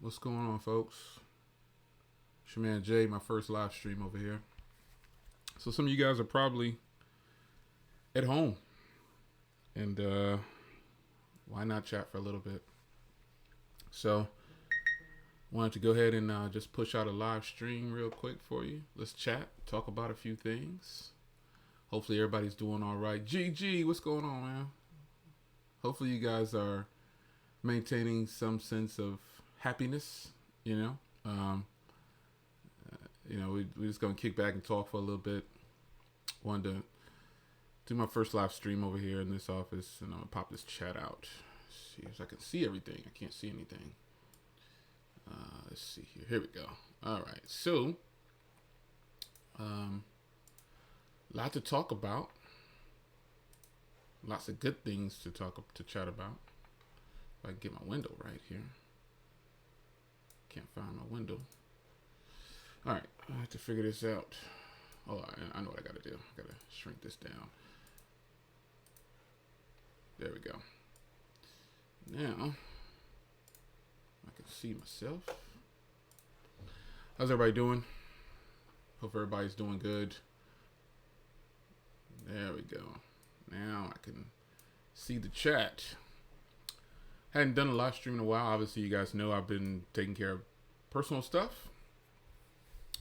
What's going on, folks? It's your man Jay, my first live stream over here. So some of you guys are probably at home, and why not chat for a little bit? So wanted to go ahead and just push out a live stream real quick for you. Let's chat, talk about a few things. Hopefully everybody's doing all right. GG, what's going on, man? Hopefully you guys are maintaining some sense of happiness, you know. We're just gonna kick back and talk for a little bit. Wanted to do my first live stream over here in this office, and I'm gonna pop this chat out. See if I can see everything. I can't see anything. Let's see here. Here we go. All right. So, lot to talk about. Lots of good things to chat about. If I can get my window right here. Can't find my window. All right, I have to figure this out. Oh, I know what I gotta do. I gotta shrink this down. There we go. Now, I can see myself. How's everybody doing? Hope everybody's doing good. There we go. Now I can see the chat. Hadn't done a live stream in a while. Obviously, you guys know I've been taking care of personal stuff.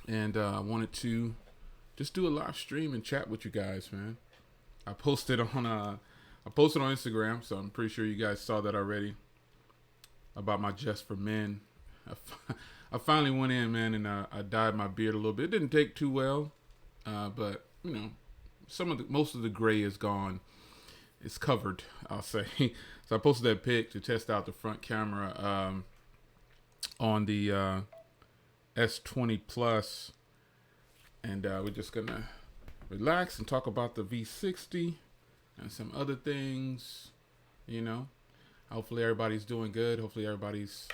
And I wanted to just do a live stream and chat with you guys, man. I posted on Instagram, so I'm pretty sure you guys saw that already, about my Just for Men. I finally went in, man, and I dyed my beard a little bit. It didn't take too well, but you know, most of the gray is gone. It's covered, I'll say. So I posted that pic to test out the front camera on the S20 Plus, and we're just gonna relax and talk about the V60 and some other things. You know, hopefully everybody's doing good. Hopefully everybody's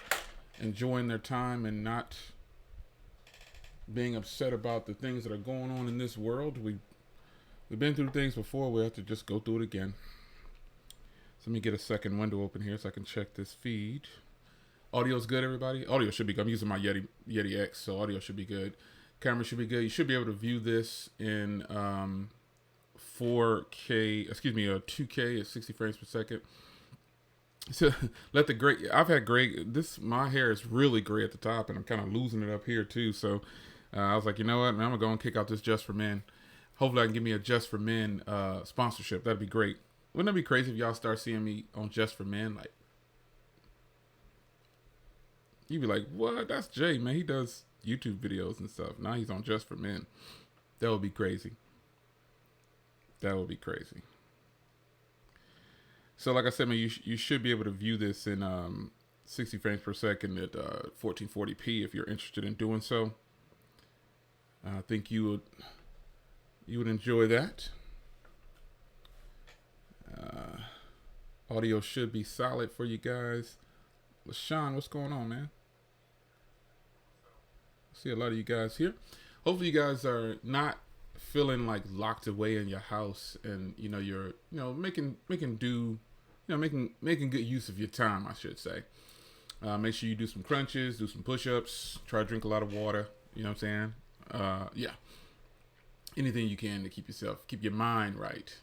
enjoying their time and not being upset about the things that are going on in this world. We've been through things before. We have to just go through it again. So let me get a second window open here so I can check this feed. Audio's good, everybody? Audio should be good. I'm using my Yeti X, so audio should be good. Camera should be good. You should be able to view this in 2K at 60 frames per second. So let the gray, I've had gray, my hair is really gray at the top, and I'm kind of losing it up here too. So I was like, you know what, man, I'm gonna go and kick out this Just for Men. Hopefully I can give me a Just for Men sponsorship. That'd be great. Wouldn't that be crazy if y'all start seeing me on Just for Men? Like, you'd be like, what? That's Jay, man. He does YouTube videos and stuff. Now he's on Just for Men. That would be crazy. That would be crazy. So like I said, man, you should be able to view this in 60 frames per second at 1440p if you're interested in doing so. I think you would enjoy that. Audio should be solid for you guys. LaShawn, what's going on, man? I see a lot of you guys here. Hopefully you guys are not feeling like locked away in your house, and you're making good use of your time, I should say. Make sure you do some crunches, do some push-ups, try to drink a lot of water. You know what I'm saying? Yeah. Anything you can to keep your mind right.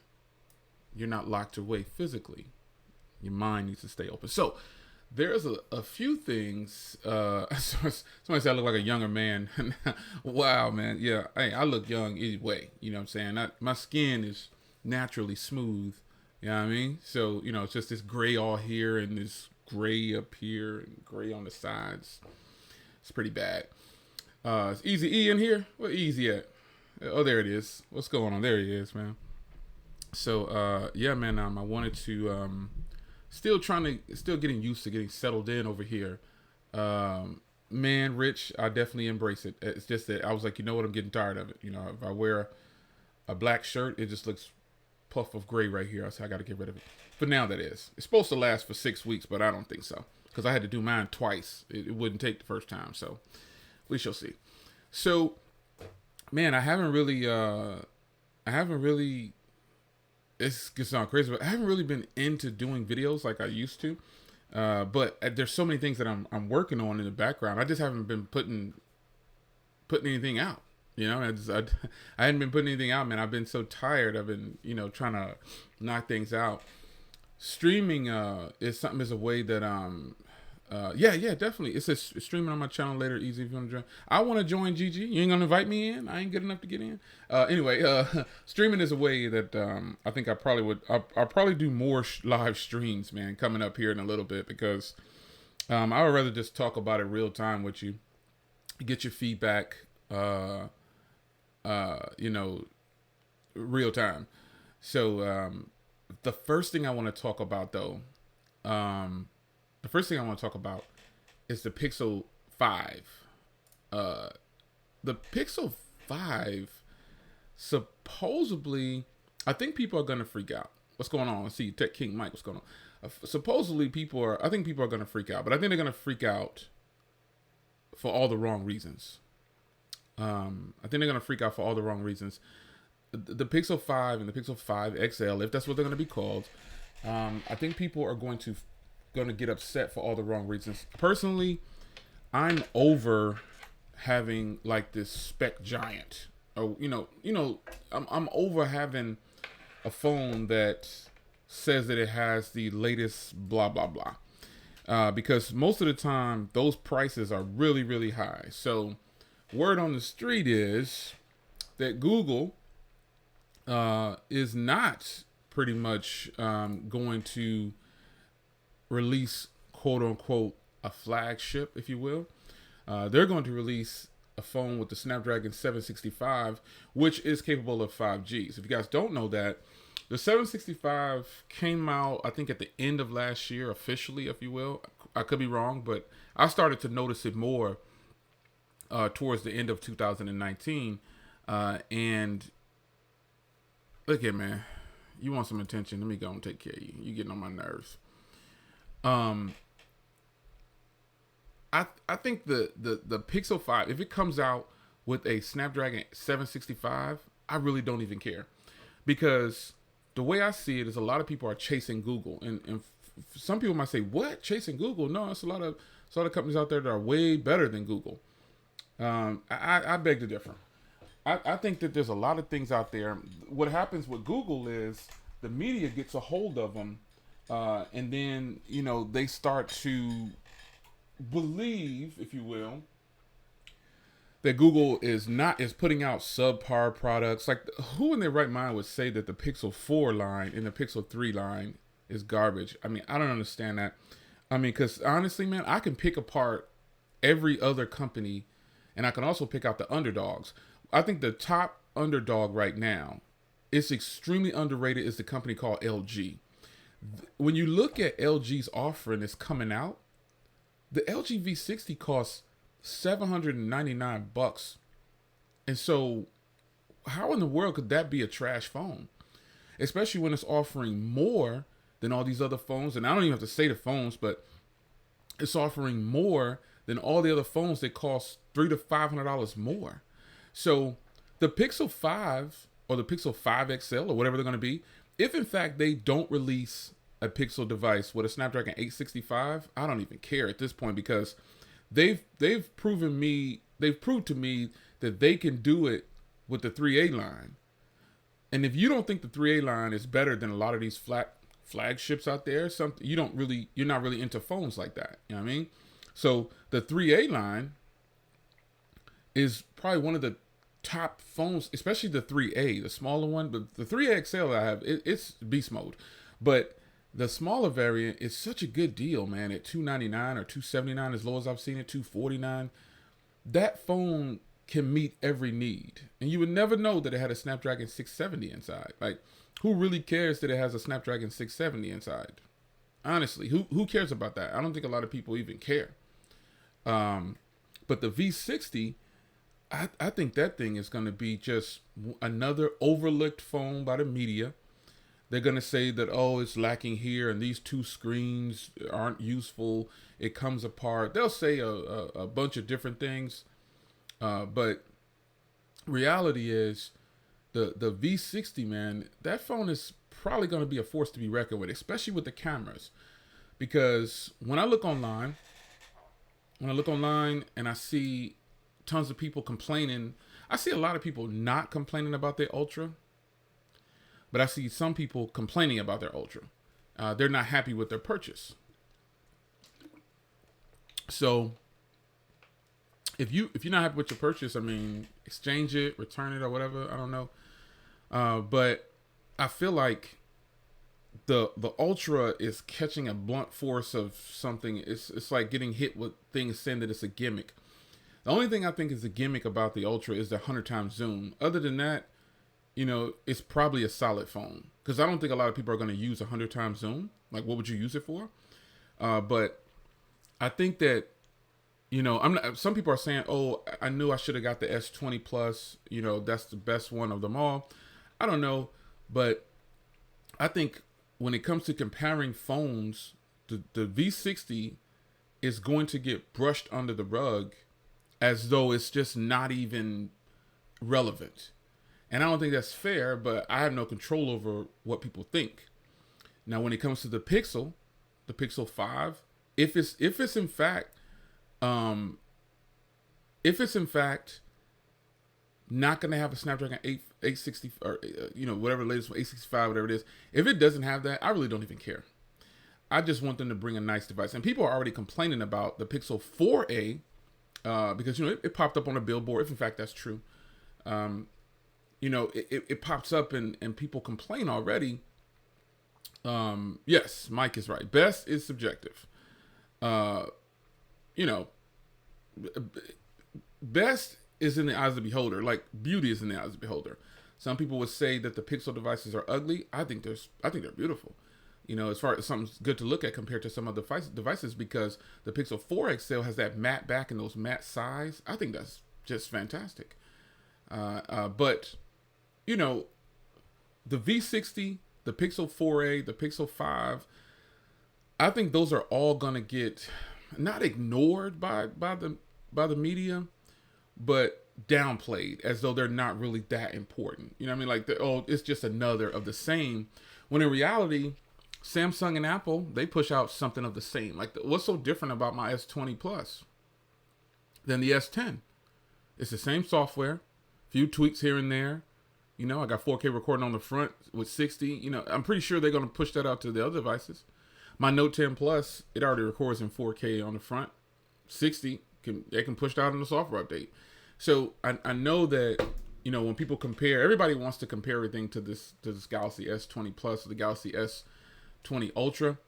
You're not locked away physically. Your mind needs to stay open. So there's a few things. Somebody said I look like a younger man. Wow, man. Yeah, hey, I look young either way. You know what I'm saying? My skin is naturally smooth. You know what I mean? So, it's just this gray all here and this gray up here and gray on the sides. It's pretty bad. Is Easy E in here? Where Easy at? Oh, there it is. What's going on? There he is, man. So, yeah, man, I wanted to, still getting used to getting settled in over here. Man, Rich, I definitely embrace it. It's just that I was like, you know what? I'm getting tired of it. If I wear a black shirt, it just looks puff of gray right here. I said, I got to get rid of it. For now, that is. It's supposed to last for 6 weeks, but I don't think so. Because I had to do mine twice. It wouldn't take the first time. So, we shall see. So, man, I haven't really, it's gonna sound crazy, but I haven't really been into doing videos like I used to. But there's so many things that I'm working on in the background. I just haven't been putting anything out. You know, I hadn't been putting anything out, man. I've been so tired. I've been, trying to knock things out. Streaming is a way that yeah, definitely. It's streaming on my channel later. Easy if you want to join. I want to join GG. You ain't gonna invite me in. I ain't good enough to get in. Anyway, streaming is a way that I think I probably would. I'll probably do more live streams, man, coming up here in a little bit because I would rather just talk about it real time with you, get your feedback. Real time. So the first thing I want to talk about though, is the Pixel 5. The Pixel 5 supposedly, I think people are gonna freak out. What's going on? Let's see, Tech King Mike, what's going on? Supposedly I think people are gonna freak out, but I think they're gonna freak out for all the wrong reasons. The Pixel 5 and the Pixel 5 XL, if that's what they're going to be called, I think people are going to get upset for all the wrong reasons. Personally, I'm over having like this spec giant. Or I'm over having a phone that says that it has the latest blah blah blah. Because most of the time those prices are really, really high. So word on the street is that Google is not pretty much going to release, quote unquote, a flagship, if you will. They're going to release a phone with the Snapdragon 765, which is capable of 5G. So if you guys don't know that, the 765 came out, I think, at the end of last year, officially, if you will. I could be wrong, but I started to notice it more towards the end of 2019. And look here, man. You want some attention? Let me go and take care of you. You're getting on my nerves. I think the Pixel 5, if it comes out with a Snapdragon 765, I really don't even care. Because the way I see it is a lot of people are chasing Google. And some people might say, what? Chasing Google? No, it's a lot of companies out there that are way better than Google. I beg to differ. I think that there's a lot of things out there. What happens with Google is the media gets a hold of them, and then they start to believe, if you will, that Google is putting out subpar products. Like, who in their right mind would say that the Pixel 4 line and the Pixel 3 line is garbage? I mean, I don't understand that. I mean, because honestly, man, I can pick apart every other company, and I can also pick out the underdogs. I think the top underdog right now, it's extremely underrated, is the company called LG. When you look at LG's offering that's coming out, the LG V60 costs $799. And so how in the world could that be a trash phone? Especially when it's offering more than all these other phones. And I don't even have to say the phones, but it's offering more than all the other phones that cost $300 to $500 more. So the Pixel 5 or the Pixel 5 XL or whatever they're going to be, if in fact they don't release a Pixel device with a Snapdragon 865, I don't even care at this point, because they've proved to me that they can do it with the 3A line. And if you don't think the 3A line is better than a lot of these flagships out there, you're not really into phones like that. You know what I mean? So the 3A line is probably one of the top phones, especially the 3A, the smaller one. But the 3A XL I have, it's beast mode. But the smaller variant is such a good deal, man, at $299 or $279, as low as I've seen it, $249. That phone can meet every need. And you would never know that it had a Snapdragon 670 inside. Like, who really cares that it has a Snapdragon 670 inside? Honestly, who cares about that? I don't think a lot of people even care. But the V60, I think that thing is going to be just another overlooked phone by the media. They're going to say that, oh, it's lacking here and these two screens aren't useful. It comes apart. They'll say a bunch of different things. But reality is the V60, man, that phone is probably going to be a force to be reckoned with, especially with the cameras. because when I look online, and I see tons of people complaining, I see a lot of people not complaining about their Ultra, but I see some people complaining about their Ultra. They're not happy with their purchase. So if you're not happy with your purchase, I mean, exchange it, return it, or whatever. I don't know. But I feel like the Ultra is catching a blunt force of something. It's like getting hit with things saying that it's a gimmick. The only thing I think is a gimmick about the Ultra is the 100 times zoom. Other than that, it's probably a solid phone, because I don't think a lot of people are going to use 100 times zoom. Like, what would you use it for? But I think that, I'm not, some people are saying, oh, I knew I should have got the S20 Plus. That's the best one of them all. I don't know. But I think when it comes to comparing phones, the V60 is going to get brushed under the rug as though it's just not even relevant. And I don't think that's fair, but I have no control over what people think. Now, when it comes to the Pixel 5, if it's in fact not going to have a Snapdragon 860 or whatever the latest 865, whatever it is, if it doesn't have that, I really don't even care. I just want them to bring a nice device. And people are already complaining about the Pixel 4a because it popped up on a billboard. If in fact that's true, it pops up and people complain already. Yes, Mike is right. Best is subjective. Best is in the eyes of the beholder. Like, beauty is in the eyes of the beholder. Some people would say that the Pixel devices are ugly. I think they're beautiful. As far as something good to look at compared to some other devices, because the Pixel 4 XL has that matte back and those matte sides. I think that's just fantastic. But the V60, the Pixel 4a, the Pixel 5, I think those are all gonna get not ignored by the media, but downplayed as though they're not really that important. You know what I mean? Like, it's just another of the same. When in reality, Samsung and Apple, they push out something of the same. Like, what's so different about my S20 Plus than the S10? It's the same software, few tweaks here and there. I got 4K recording on the front with 60. I'm pretty sure they're going to push that out to the other devices. My Note 10 Plus, it already records in 4K on the front. 60, they can push that out in the software update. So I know that, when people compare, everybody wants to compare everything to this Galaxy S20 Plus or the Galaxy S20 Ultra.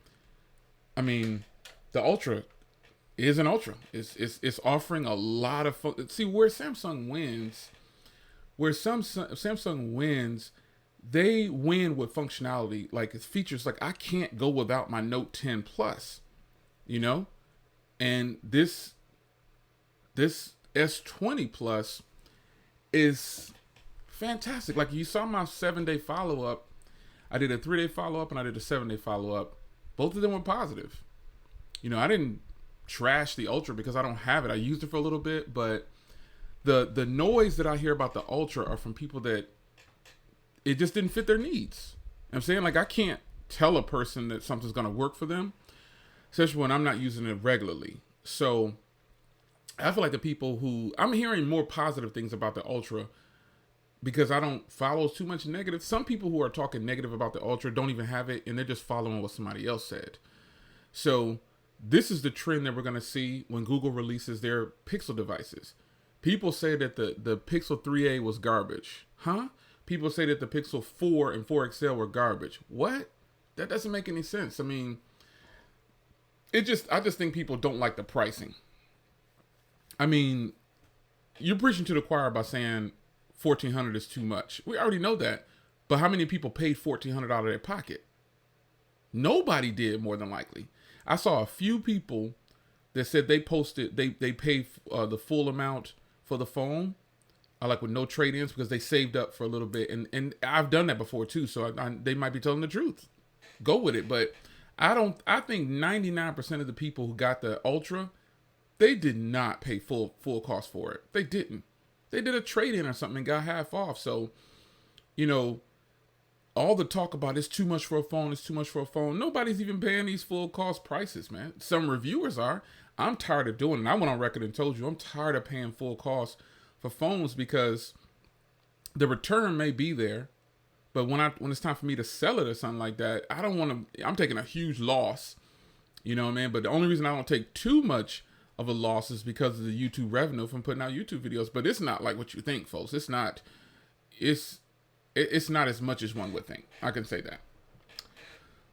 I mean, the Ultra is an Ultra. It's offering a lot of fun. See, where Samsung wins, Samsung wins, they win with functionality. Like, it's features. Like, I can't go without my Note 10 Plus, and this S20 Plus is fantastic. Like, you saw my 7-day follow-up. I did a 3-day follow-up and I did a 7-day follow-up. Both of them were positive. I didn't trash the Ultra because I don't have it. I used it for a little bit, but the noise that I hear about the Ultra are from people that it just didn't fit their needs. I'm saying, like, I can't tell a person that something's going to work for them, especially when I'm not using it regularly. So I feel like the people who, I'm hearing more positive things about the Ultra because I don't follow too much negative. Some people who are talking negative about the Ultra don't even have it, and they're just following what somebody else said. So this is the trend that we're going to see when Google releases their Pixel devices. People say that the Pixel 3a was garbage. Huh? People say that the Pixel 4 and 4 XL were garbage. What? That doesn't make any sense. I mean, I just think people don't like the pricing. I mean, you're preaching to the choir by saying $1,400 is too much. We already know that. But how many people paid $1,400 out of their pocket? Nobody did, more than likely. I saw a few people that said they paid the full amount for the phone, like with no trade-ins, because they saved up for a little bit. And I've done that before too, so they might be telling the truth. Go with it. But I think 99% of the people who got the Ultra, they did not pay full cost for it. They didn't. They did a trade-in or something and got half off. So, all the talk about it's too much for a phone, it's too much for a phone. Nobody's even paying these full cost prices, man. Some reviewers are. I'm tired of doing it. I went on record and told you I'm tired of paying full cost for phones because the return may be there, but when it's time for me to sell it or something like that, I don't want to. I'm taking a huge loss, you know what I mean? But the only reason I don't take too much of a loss is because of the YouTube revenue from putting out YouTube videos. But it's not like what you think, folks. It's not. It's not as much as one would think. I can say that.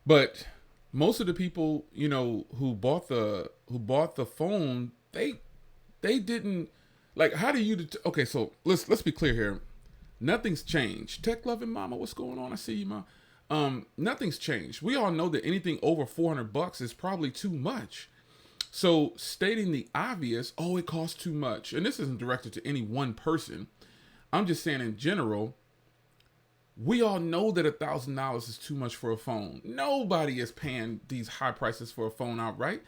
But most of the people, you know, who bought the phone, they didn't like. How do you? Okay, so let's be clear here. Nothing's changed. Tech loving mama, what's going on? I see you, ma. Nothing's changed. We all know that anything over $400 is probably too much. So stating the obvious, oh, it costs too much, and this isn't directed to any one person. I'm just saying in general. We all know that $1,000 is too much for a phone. Nobody is paying these high prices for a phone outright.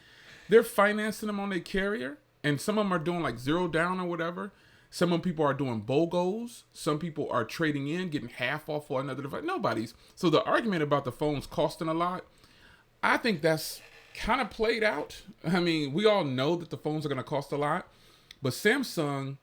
They're financing them on their carrier, and some of them are doing like 0 down or whatever. Some of them people are doing BOGOs. Some people are trading in, getting half off for another device. Nobody's. So the argument about the phones costing a lot, I think that's kind of played out. I mean, we all know that the phones are going to cost a lot, but Samsung,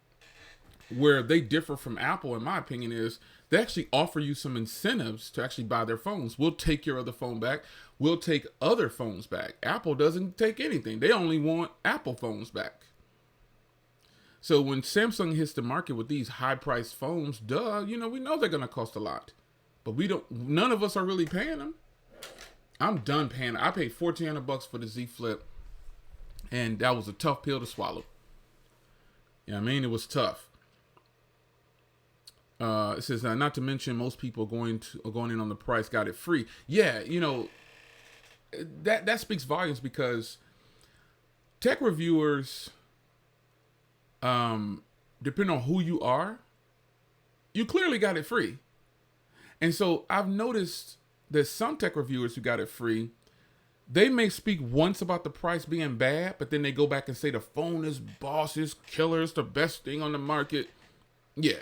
where they differ from Apple, in my opinion, is they actually offer you some incentives to actually buy their phones. We'll take your other phone back. We'll take other phones back. Apple doesn't take anything. They only want Apple phones back. So when Samsung hits the market with these high-priced phones, duh, you know, we know they're going to cost a lot. But none of us are really paying them. I'm done paying. I paid $1,400 for the Z Flip, and that was a tough pill to swallow. You know what I mean? It was tough. It says, not to mention most people going in on the price got it free. Yeah, you know, that speaks volumes because tech reviewers, depending on who you are, you clearly got it free. And so I've noticed that some tech reviewers who got it free, they may speak once about the price being bad, but then they go back and say the phone is boss, it's killer, it's the best thing on the market. Yeah.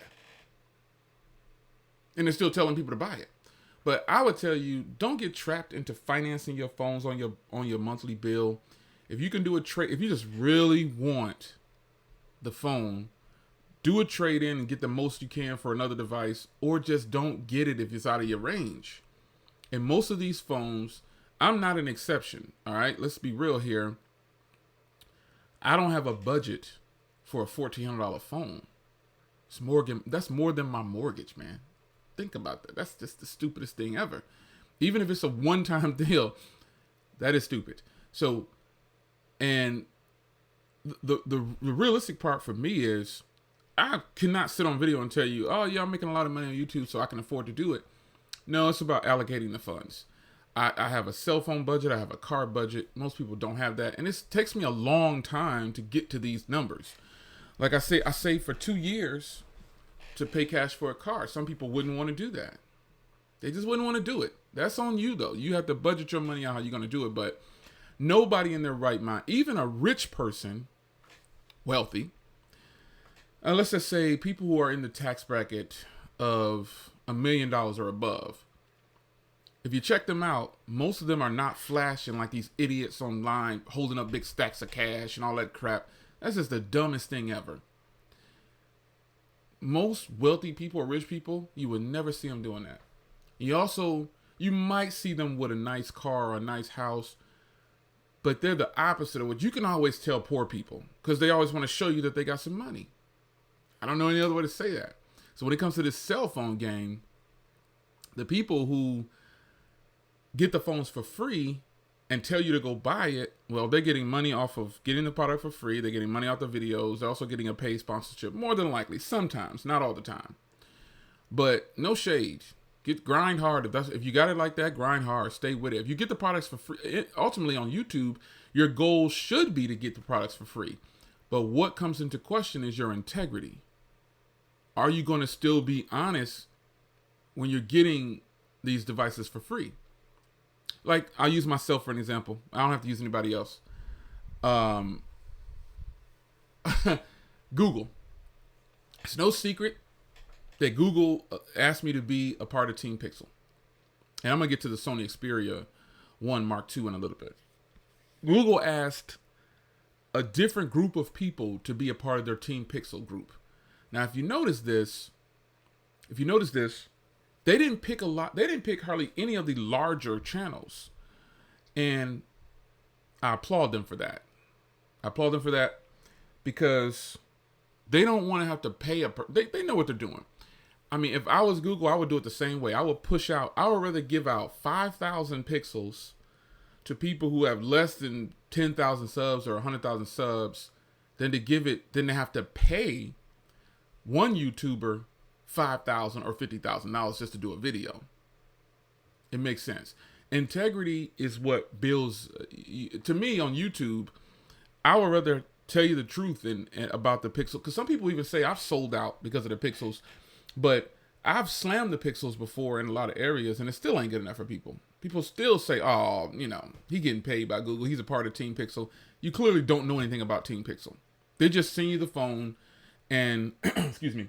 And they're still telling people to buy it. But I would tell you, don't get trapped into financing your phones on your monthly bill. If you can do a trade, if you just really want the phone, do a trade in and get the most you can for another device, or just don't get it if it's out of your range. And most of these phones, I'm not an exception. All right, let's be real here. I don't have a budget for a $1,400 phone. That's more than my mortgage, man. Think about that. That's just the stupidest thing ever. Even if it's a one-time deal, that is stupid. So, and the realistic part for me is I cannot sit on video and tell you, oh yeah, I'm making a lot of money on YouTube so I can afford to do it. No, it's about allocating the funds. I have a cell phone budget. I have a car budget. Most people don't have that. And it takes me a long time to get to these numbers. Like I say, I saved for 2 years to pay cash for a car. Some people wouldn't want to do that. They just wouldn't want to do it. That's on you though. You have to budget your money out how you're going to do it. But nobody in their right mind, even a rich person, wealthy, let's just say people who are in the tax bracket of $1 million or above, if you check them out, most of them are not flashing like these idiots online holding up big stacks of cash and all that crap. That's just the dumbest thing ever. Most wealthy people or rich people, you would never see them doing that. You might see them with a nice car or a nice house, but they're the opposite of what you can always tell poor people because they always want to show you that they got some money. I don't know any other way to say that. So when it comes to this cell phone game, the people who get the phones for free and tell you to go buy it, well, they're getting money off of getting the product for free. They're getting money off the videos. They're also getting a paid sponsorship, more than likely. Sometimes, not all the time. But no shade. Grind hard. If you got it like that, grind hard. Stay with it. If you get the products for free, ultimately on YouTube, your goal should be to get the products for free. But what comes into question is your integrity. Are you going to still be honest when you're getting these devices for free? Like, I'll use myself for an example. I don't have to use anybody else. Google. It's no secret that Google asked me to be a part of Team Pixel. And I'm going to get to the Sony Xperia 1 Mark II in a little bit. Google asked a different group of people to be a part of their Team Pixel group. Now, if you notice this, they didn't pick hardly any of the larger channels. And I applaud them for that. Because they don't want to have to pay they know what they're doing. I mean, if I was Google, I would do it the same way. I would rather give out 5,000 pixels to people who have less than 10,000 subs or 100,000 subs than to have to pay one YouTuber $5,000 or $50,000 just to do a video. It makes sense. Integrity is what builds, to me on YouTube, I would rather tell you the truth about the Pixel. Because some people even say I've sold out because of the Pixels. But I've slammed the Pixels before in a lot of areas, and it still ain't good enough for people. People still say, oh, he getting paid by Google. He's a part of Team Pixel. You clearly don't know anything about Team Pixel. They just send you the phone and, excuse me,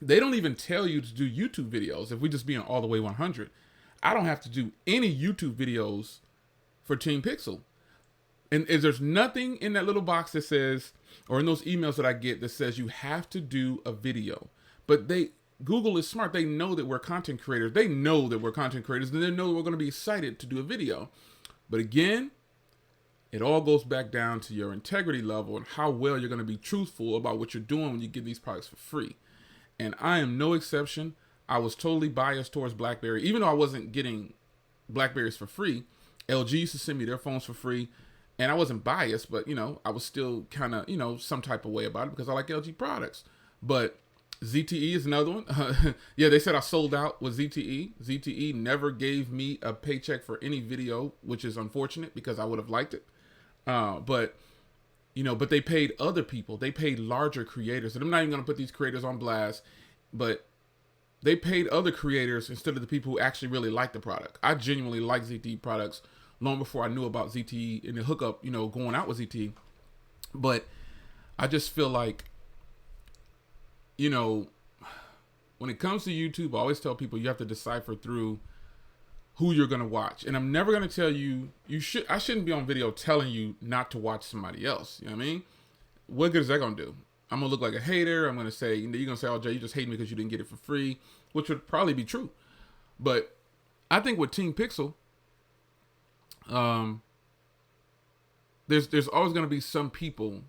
they don't even tell you to do YouTube videos. If we just be on all the way 100, I don't have to do any YouTube videos for Team Pixel. And there's nothing in that little box that says, or in those emails that I get that says you have to do a video. But Google is smart. They know that we're content creators. And they know that we're going to be excited to do a video. But again, it all goes back down to your integrity level and how well you're going to be truthful about what you're doing when you get these products for free. And I am no exception. I was totally biased towards BlackBerry. Even though I wasn't getting BlackBerries for free, LG used to send me their phones for free. And I wasn't biased, but, I was still kind of, some type of way about it because I like LG products. But ZTE is another one. Yeah, they said I sold out with ZTE. ZTE never gave me a paycheck for any video, which is unfortunate because I would have liked it. But they paid other people. They paid larger creators. And I'm not even going to put these creators on blast, but they paid other creators instead of the people who actually really like the product. I genuinely like ZTE products long before I knew about ZTE and the hookup, going out with ZTE. But I just feel like, when it comes to YouTube, I always tell people you have to decipher through who you're going to watch. And I'm never going to tell you, I shouldn't be on video telling you not to watch somebody else. You know what I mean? What good is that going to do? I'm going to look like a hater. I'm going to say, you're going to say, oh, Jay, you just hate me because you didn't get it for free, which would probably be true. But I think with Team Pixel, there's always going to be some people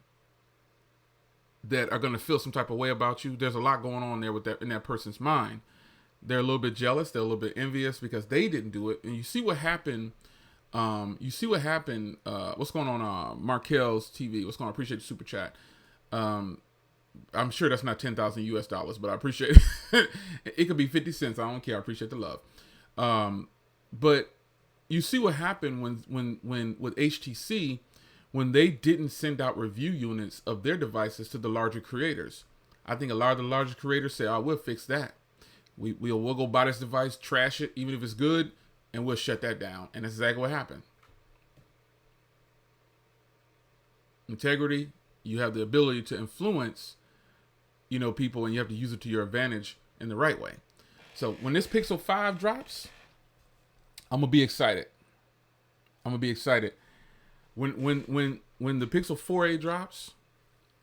that are going to feel some type of way about you. There's a lot going on there in that person's mind. They're a little bit jealous. They're a little bit envious because they didn't do it. And you see what happened. What's going on? Markel's TV. What's going on? I appreciate the super chat. I'm sure that's not 10,000 US dollars, but I appreciate it. It could be 50 cents. I don't care. I appreciate the love. But you see what happened when with HTC, when they didn't send out review units of their devices to the larger creators. I think a lot of the larger creators say, oh, we'll fix that. We'll go buy this device, trash it, even if it's good, and we'll shut that down. And that's exactly what happened. Integrity, you have the ability to influence, people, and you have to use it to your advantage in the right way. So when this Pixel 5 drops, I'm going to be excited. When the Pixel 4a drops,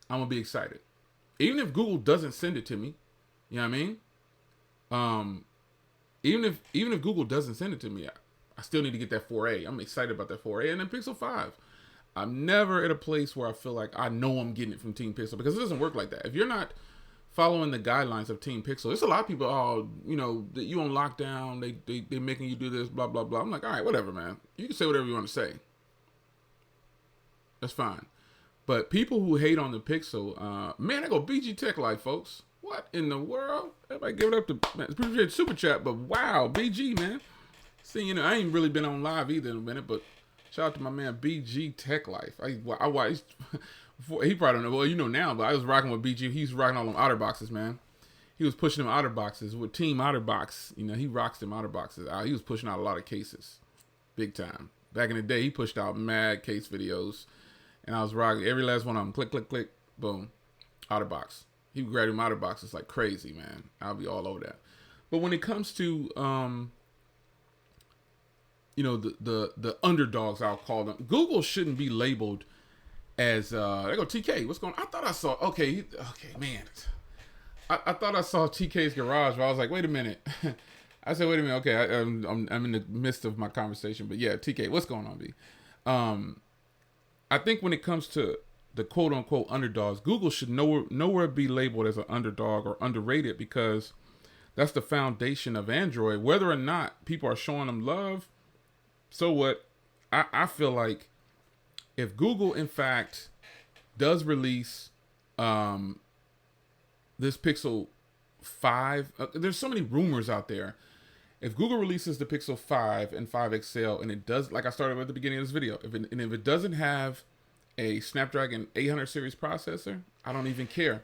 I'm going to be excited. Even if Google doesn't send it to me, you know what I mean? Even if Google doesn't send it to me, I still need to get that 4a. I'm excited about that 4a. And then Pixel 5. I'm never at a place where I feel like I know I'm getting it from Team Pixel, because it doesn't work like that. If you're not following the guidelines of Team Pixel, there's a lot of people, that you on lockdown, they making you do this, blah, blah, blah. I'm like, all right, whatever, man. You can say whatever you want to say. That's fine. But people who hate on the Pixel, man, I go BG Tech Life, folks. What in the world? Everybody give it up to, man, appreciate super chat, but wow, BG, man. See, I ain't really been on live either in a minute, but shout out to my man BG Tech Life. I watched, he probably don't know, well, now, but I was rocking with BG. He's rocking all them OtterBoxes, man. He was pushing them OtterBoxes with Team OtterBox. He rocks them OtterBoxes out. He was pushing out a lot of cases. Big time. Back in the day, he pushed out mad case videos. And I was rocking every last one of them. Click, click, click. Boom. OtterBox. He would grab them OtterBoxes like crazy, man. I'll be all over that. But when it comes to the underdogs, I'll call them. Google shouldn't be labeled as there go TK. What's going on? I thought I saw man. I thought I saw TK's garage, but I was like, wait a minute. I said, wait a minute. Okay, I'm in the midst of my conversation, but yeah, TK, what's going on, B? I think when it comes to the quote unquote underdogs, Google should nowhere be labeled as an underdog or underrated, because that's the foundation of Android. Whether or not people are showing them love, so what? I feel like if Google, in fact, does release this Pixel 5, there's so many rumors out there. If Google releases the Pixel 5 and 5 XL, and it does, like I started at the beginning of this video, if it doesn't have a Snapdragon 800 series processor, I don't even care.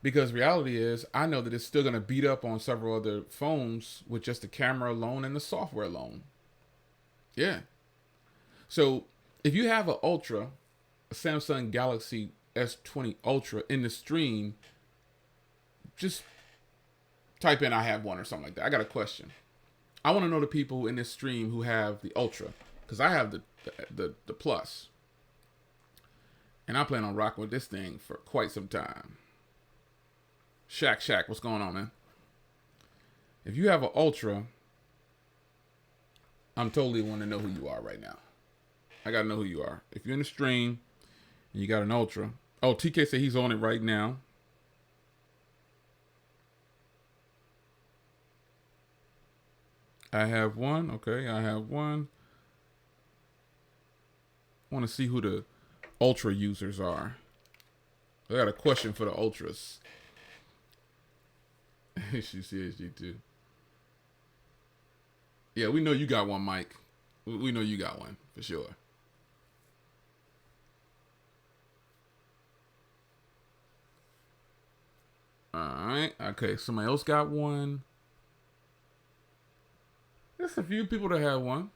Because reality is, I know that it's still going to beat up on several other phones with just the camera alone and the software alone. Yeah. So if you have an Ultra, a Samsung Galaxy S20 Ultra in the stream, just type in I have one or something like that. I got a question. I want to know the people in this stream who have the Ultra, because I have the Plus. And I plan on rocking with this thing for quite some time. Shaq, what's going on, man? If you have an Ultra, I'm totally want to know who you are right now. I got to know who you are. If you're in the stream and you got an Ultra. Oh, TK said he's on it right now. I have one. Okay, I have one. I want to see who the Ultra users are. I got a question for the Ultras. She's CHG too. Yeah, we know you got one, Mike. We know you got one for sure. All right. Okay, somebody else got one. There's a few people that have one.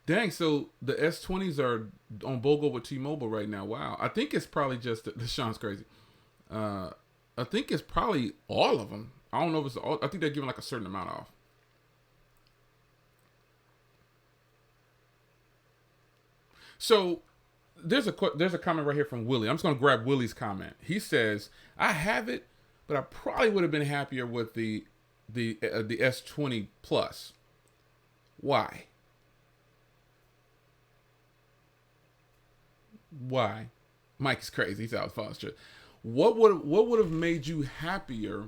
Dang, so the S20s are on BOGO with T-Mobile right now. Wow. I think it's probably just, Sean's crazy. I think it's probably all of them. I don't know if it's all, I think they're giving like a certain amount off. So there's a comment right here from Willie. I'm just going to grab Willie's comment. He says, I have it, but I probably would have been happier with the S20 Plus. Why? Why? Mike is crazy. He's out of phone. What would have made you happier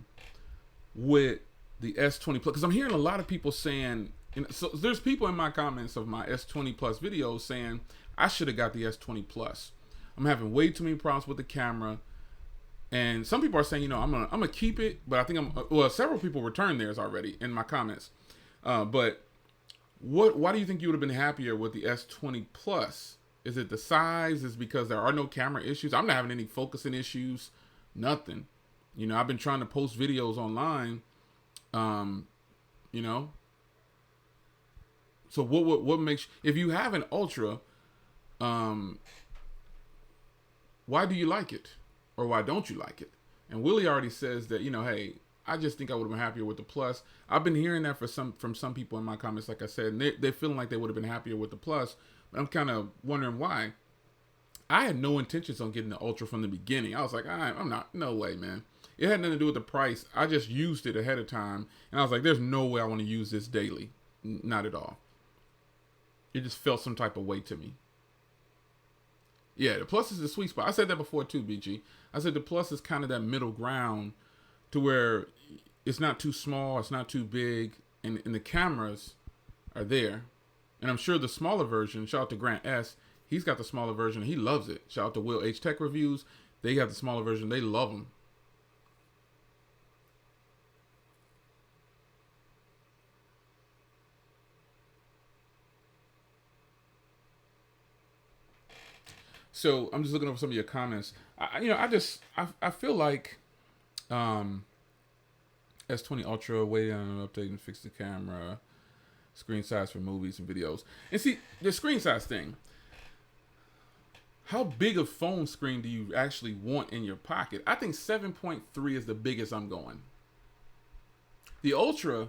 with the S20 Plus? Because I'm hearing a lot of people saying, so there's people in my comments of my S20 Plus videos saying I should have got the S20 Plus. I'm having way too many problems with the camera, and some people are saying, I'm gonna keep it, but I think several people returned theirs already in my comments. But why do you think you would have been happier with the S20 Plus? Is it the size? Is it because there are no camera issues? I'm not having any focusing issues. Nothing. I've been trying to post videos online. So what makes, if you have an Ultra, why do you like it? Or why don't you like it? And Willie already says that, hey, I just think I would have been happier with the Plus. I've been hearing that from some people in my comments, like I said, and they're feeling like they would have been happier with the Plus. But I'm kind of wondering why. I had no intentions on getting the Ultra from the beginning. I was like, I'm not, no way, man. It had nothing to do with the price. I just used it ahead of time. And I was like, there's no way I want to use this daily. Not at all. It just felt some type of way to me. Yeah, the Plus is the sweet spot. I said that before too, BG. I said the Plus is kind of that middle ground to where it's not too small, it's not too big, and the cameras are there. And I'm sure the smaller version, shout out to Grant S, he's got the smaller version. He loves it. Shout out to Will H Tech Reviews. They got the smaller version. They love them. So I'm just looking over some of your comments. I feel like S20 Ultra waiting on an update and fix the camera, screen size for movies and videos. And see, the screen size thing. How big a phone screen do you actually want in your pocket? I think 7.3 is the biggest I'm going. The Ultra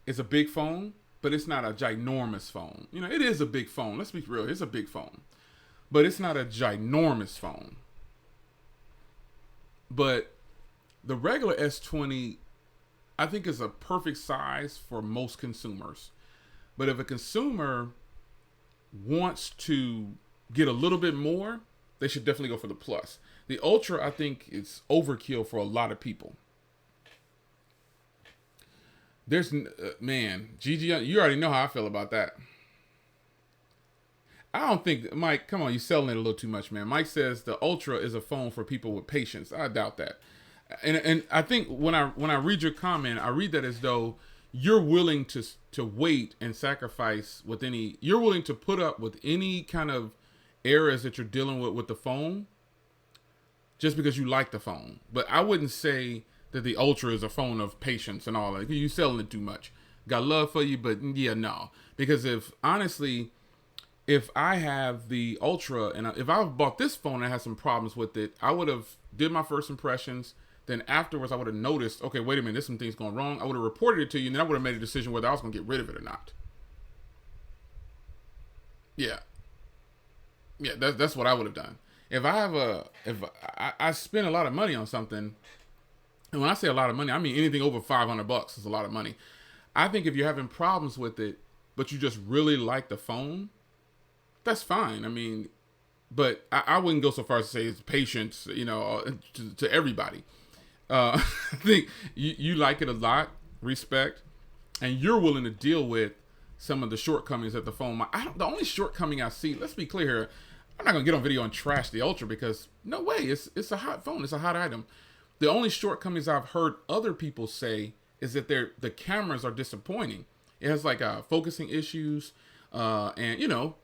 is a big phone, but it's not a ginormous phone. You know, it is a big phone. Let's be real. It's a big phone, but it's not a ginormous phone. But the regular S20, I think, is a perfect size for most consumers. But if a consumer wants to get a little bit more, they should definitely go for the Plus. The Ultra, I think, is overkill for a lot of people. There's, man, Gigi, you already know how I feel about that. I don't think, Mike, come on, you're selling it a little too much, man. Mike says the Ultra is a phone for people with patience. I doubt that. And I think when I read your comment, I read that as though you're willing to wait and sacrifice with any, you're willing to put up with any kind of errors that you're dealing with the phone just because you like the phone. But I wouldn't say that the Ultra is a phone of patience and all that. You're selling it too much. Got love for you, but yeah, no. Because if I have the Ultra and if I bought this phone and had some problems with it, I would have did my first impressions. Then afterwards, I would have noticed, okay, wait a minute, there's some things going wrong. I would have reported it to you, and then I would have made a decision whether I was going to get rid of it or not. Yeah. Yeah, that's what I would have done. If I spend a lot of money on something, and when I say a lot of money, I mean anything over $500 is a lot of money. I think if you're having problems with it, but you just really like the phone, that's fine. I mean, but I wouldn't go so far as to say it's patience, you know, to everybody. I think you like it a lot, respect, and you're willing to deal with some of the shortcomings that the phone might. The only shortcoming I see, let's be clear here, I'm not going to get on video and trash the Ultra because no way, it's a hot phone, it's a hot item. The only shortcomings I've heard other people say is that the cameras are disappointing. It has like focusing issues, and you know,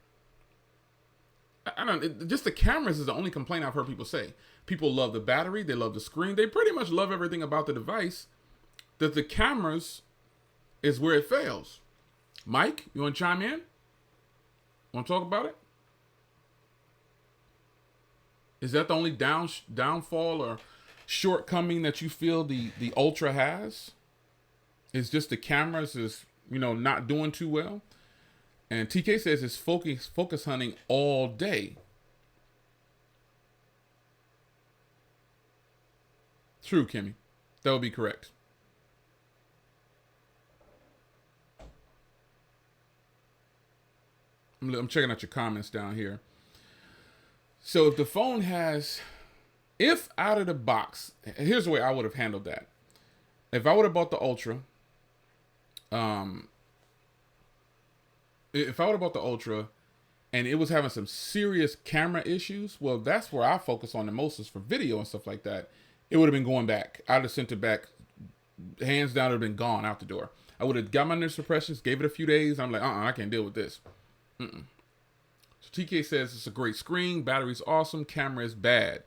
just the cameras is the only complaint I've heard people say. People love the battery, they love the screen, they pretty much love everything about the device. That the cameras is where it fails. Mike, you want to chime in? Want to talk about it? Is that the only downfall or shortcoming that you feel the Ultra has? Is just the cameras is, you know, not doing too well? And TK says it's focus hunting all day. True, Kimmy. That would be correct. I'm checking out your comments down here. So if the phone has, if out of the box, here's the way I would have handled that. If I would have bought the Ultra, and it was having some serious camera issues, well, that's where I focus on the most is for video and stuff like that. It would have been going back. I'd have sent it back. Hands down, it would have been gone out the door. I would have got my new suppressions, gave it a few days. I'm like, I can't deal with this. So TK says it's a great screen. Battery's awesome. Camera is bad.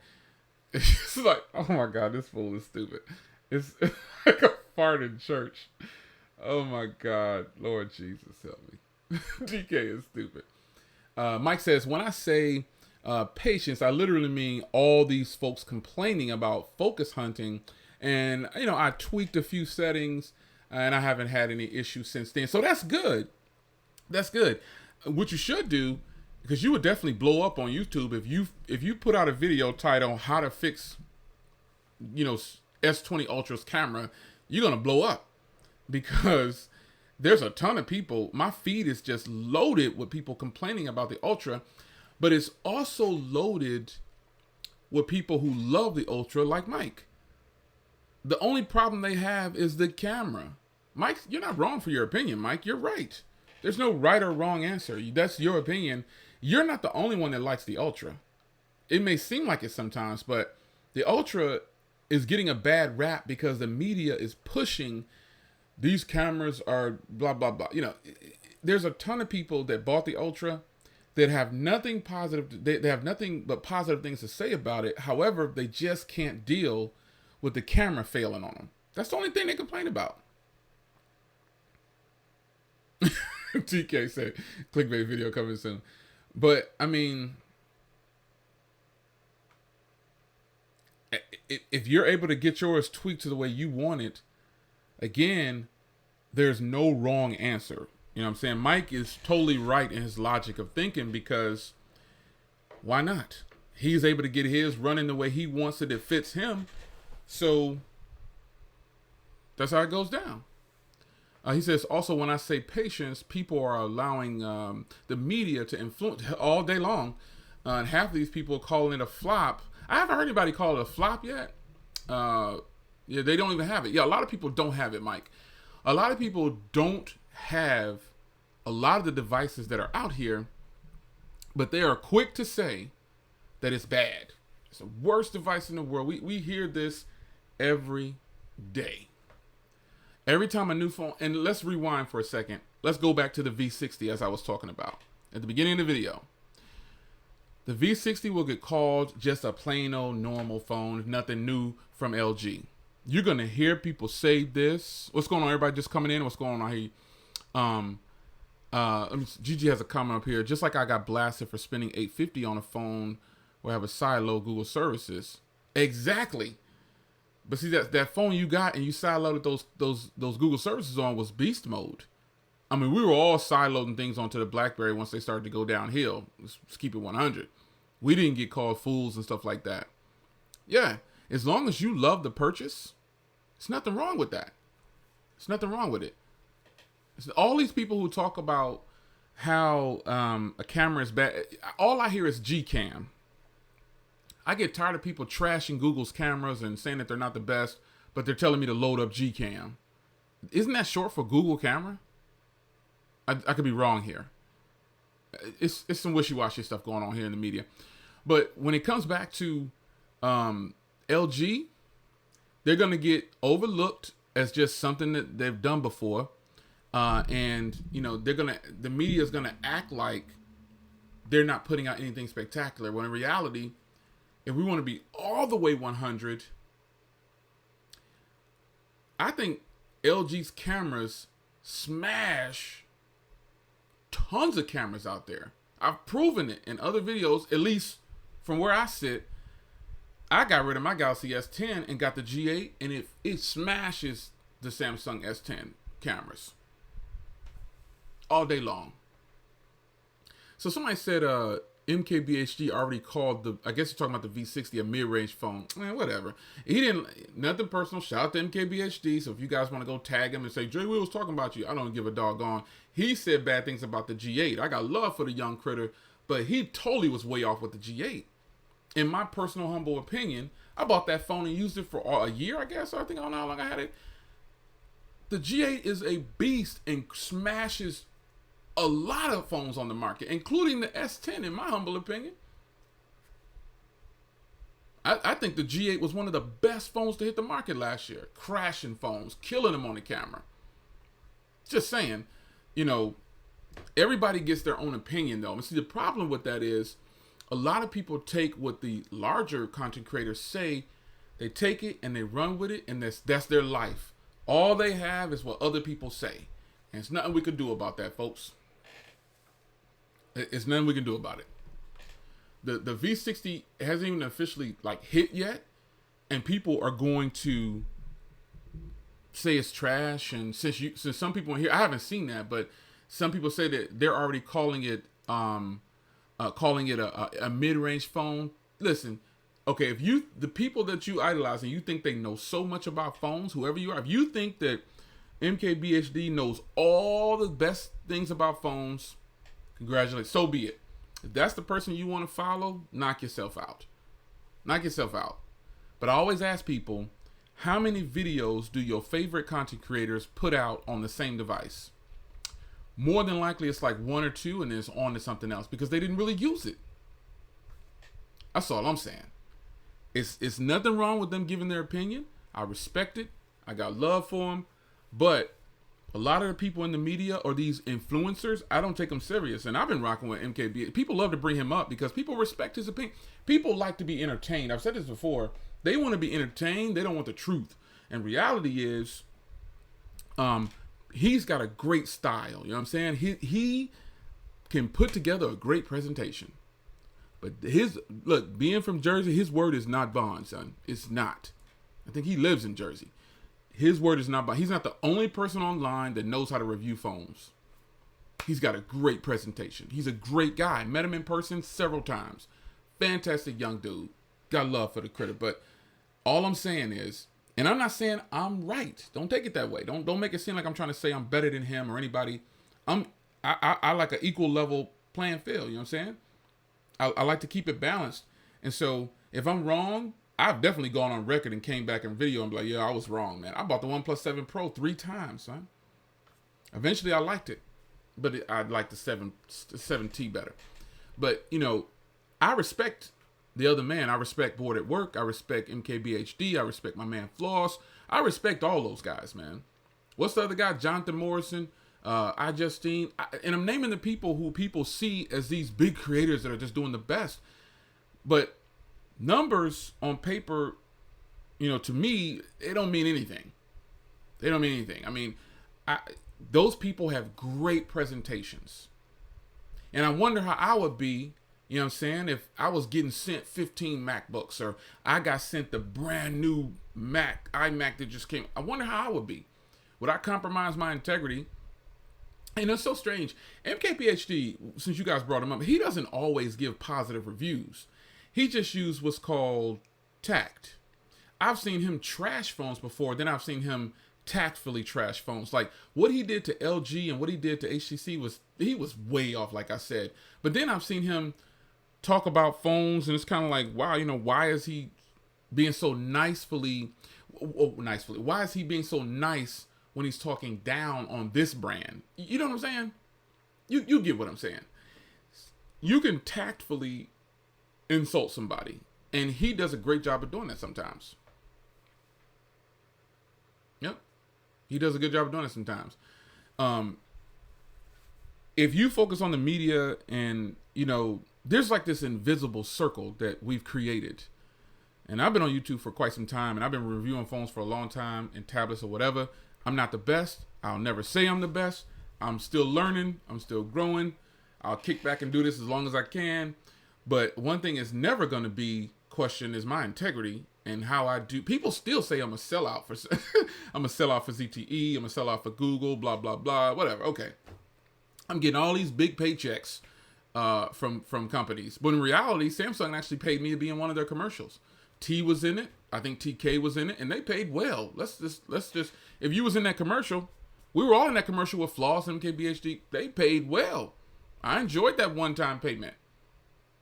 It's like, oh my God, this fool is stupid. It's like a fart in church. Oh my God. Lord Jesus, help me. TK is stupid. Mike says, when I say patience, I literally mean all these folks complaining about focus hunting. And, you know, I tweaked a few settings and I haven't had any issues since then. So that's good. That's good. What you should do, because you would definitely blow up on YouTube if you put out a video titled how to fix, you know, S20 Ultra's camera, you're going to blow up because there's a ton of people. My feed is just loaded with people complaining about the Ultra, but it's also loaded with people who love the Ultra like Mike. The only problem they have is the camera. Mike, you're not wrong for your opinion, Mike. You're right. There's no right or wrong answer. That's your opinion. You're not the only one that likes the Ultra. It may seem like it sometimes, but the Ultra is getting a bad rap because the media is pushing these cameras are blah, blah, blah. You know, there's a ton of people that bought the Ultra that have nothing positive. They have nothing but positive things to say about it. However, they just can't deal with the camera failing on them. That's the only thing they complain about. TK said, clickbait video coming soon. But, I mean, if you're able to get yours tweaked to the way you want it, again, there's no wrong answer. You know what I'm saying? Mike is totally right in his logic of thinking, because why not? He's able to get his running the way he wants it. It fits him. So that's how it goes down. He says, also, when I say patience, people are allowing the media to influence all day long. And half of these people are calling it a flop. I haven't heard anybody call it a flop yet. Yeah, they don't even have it. Yeah, a lot of people don't have it, Mike. A lot of people don't have a lot of the devices that are out here, but they are quick to say that it's bad. It's the worst device in the world. We hear this every day. Every time a new phone, and let's rewind for a second. Let's go back to the V60 as I was talking about at the beginning of the video. The V60 will get called just a plain old normal phone, nothing new from LG. You're going to hear people say this. What's going on, everybody just coming in? What's going on here? Gigi has a comment up here. Just like I got blasted for spending $850 on a phone where I have a sideload Google services. Exactly. But see, that phone you got and you sideloaded those Google services on was beast mode. I mean, we were all sideloading things onto the BlackBerry once they started to go downhill. Let's keep it 100. We didn't get called fools and stuff like that. Yeah, as long as you love the purchase, there's nothing wrong with that. There's nothing wrong with it. All these people who talk about how a camera is bad, all I hear is Gcam. I get tired of people trashing Google's cameras and saying that they're not the best, but they're telling me to load up Gcam. Isn't that short for Google camera? I could be wrong here. It's some wishy-washy stuff going on here in the media. But when it comes back to LG, they're going to get overlooked as just something that they've done before. And, you know, the media is going to act like they're not putting out anything spectacular. When in reality, if we want to be all the way 100, I think LG's cameras smash tons of cameras out there. I've proven it in other videos, at least from where I sit. I got rid of my Galaxy S10 and got the G8, and it smashes the Samsung S10 cameras all day long. So somebody said MKBHD already called I guess you're talking about the V60 a mid-range phone. Whatever. He didn't, nothing personal. Shout out to MKBHD. So if you guys want to go tag him and say, Dre, we was talking about you, I don't give a doggone. He said bad things about the G8. I got love for the young critter, but he totally was way off with the G8. In my personal humble opinion, I bought that phone and used it for a year, I guess. I don't know how long I had it. The G8 is a beast and smashes a lot of phones on the market, including the S10, in my humble opinion. I think the G8 was one of the best phones to hit the market last year. Crashing phones, killing them on the camera. Just saying, you know, everybody gets their own opinion, though. And see, the problem with that is a lot of people take what the larger content creators say, they take it and they run with it, and that's their life. All they have is what other people say. And it's nothing we can do about that, folks. It's nothing we can do about it. The V60 hasn't even officially hit yet, and people are going to say it's trash. And since some people in here, I haven't seen that, but some people say that they're already calling it a mid-range phone. Listen, okay, if the people that you idolize and you think they know so much about phones, whoever you are, if you think that MKBHD knows all the best things about phones, congratulations, so be it. If that's the person you want to follow, knock yourself out. Knock yourself out. But I always ask people, how many videos do your favorite content creators put out on the same device? More than likely, it's like one or two, and then it's on to something else because they didn't really use it. That's all I'm saying. It's nothing wrong with them giving their opinion. I respect it. I got love for them. But a lot of the people in the media or these influencers, I don't take them serious. And I've been rocking with MKB. People love to bring him up because people respect his opinion. People like to be entertained. I've said this before. They want to be entertained. They don't want the truth. And reality is, he's got a great style. You know what I'm saying? He can put together a great presentation. But being from Jersey, his word is not bond, son. It's not. I think he lives in Jersey. His word is not bond. He's not the only person online that knows how to review phones. He's got a great presentation. He's a great guy. Met him in person several times. Fantastic young dude. Got love for the critter. But all I'm saying is, and I'm not saying I'm right. Don't take it that way. Don't make it seem like I'm trying to say I'm better than him or anybody. I like an equal level playing field. You know what I'm saying? I like to keep it balanced. And so if I'm wrong, I've definitely gone on record and came back in video and be like, yeah, I was wrong, man. I bought the OnePlus 7 Pro 3 times, son. Eventually I liked it. But I like the 7T better. But, you know, I respect the other man. I respect Board at Work. I respect MKBHD. I respect my man Floss. I respect all those guys, man. What's the other guy? Jonathan Morrison. And I'm naming the people who people see as these big creators that are just doing the best. But numbers on paper, you know, to me, they don't mean anything. They don't mean anything. I mean, those people have great presentations. And I wonder how I would be, you know what I'm saying, if I was getting sent 15 MacBooks or I got sent the brand new iMac that just came. I wonder how I would be. Would I compromise my integrity? And it's so strange. MKPHD, since you guys brought him up, he doesn't always give positive reviews. He just used what's called tact. I've seen him trash phones before. Then I've seen him tactfully trash phones. Like what he did to LG and what he did to HTC he was way off, like I said. But then I've seen him talk about phones and it's kind of like, wow, you know, why is he being so nicely? Why is he being so nice when he's talking down on this brand? You know what I'm saying? You get what I'm saying. You can tactfully insult somebody, and he does a great job of doing that sometimes. Yep. He does a good job of doing it sometimes. If you focus on the media and, you know, there's like this invisible circle that we've created. And I've been on YouTube for quite some time, and I've been reviewing phones for a long time and tablets or whatever. I'm not the best. I'll never say I'm the best. I'm still learning. I'm still growing. I'll kick back and do this as long as I can. But one thing is never going to be questioned is my integrity and how I do. People still say I'm a sellout for I'm a sellout for ZTE. I'm a sellout for Google, blah, blah, blah, whatever. Okay. I'm getting all these big paychecks from companies. But in reality, Samsung actually paid me to be in one of their commercials. T was in it. I think TK was in it, and they paid well. Let's just if you was in that commercial, we were all in that commercial with Floss and MKBHD. They paid well. I enjoyed that one-time payment.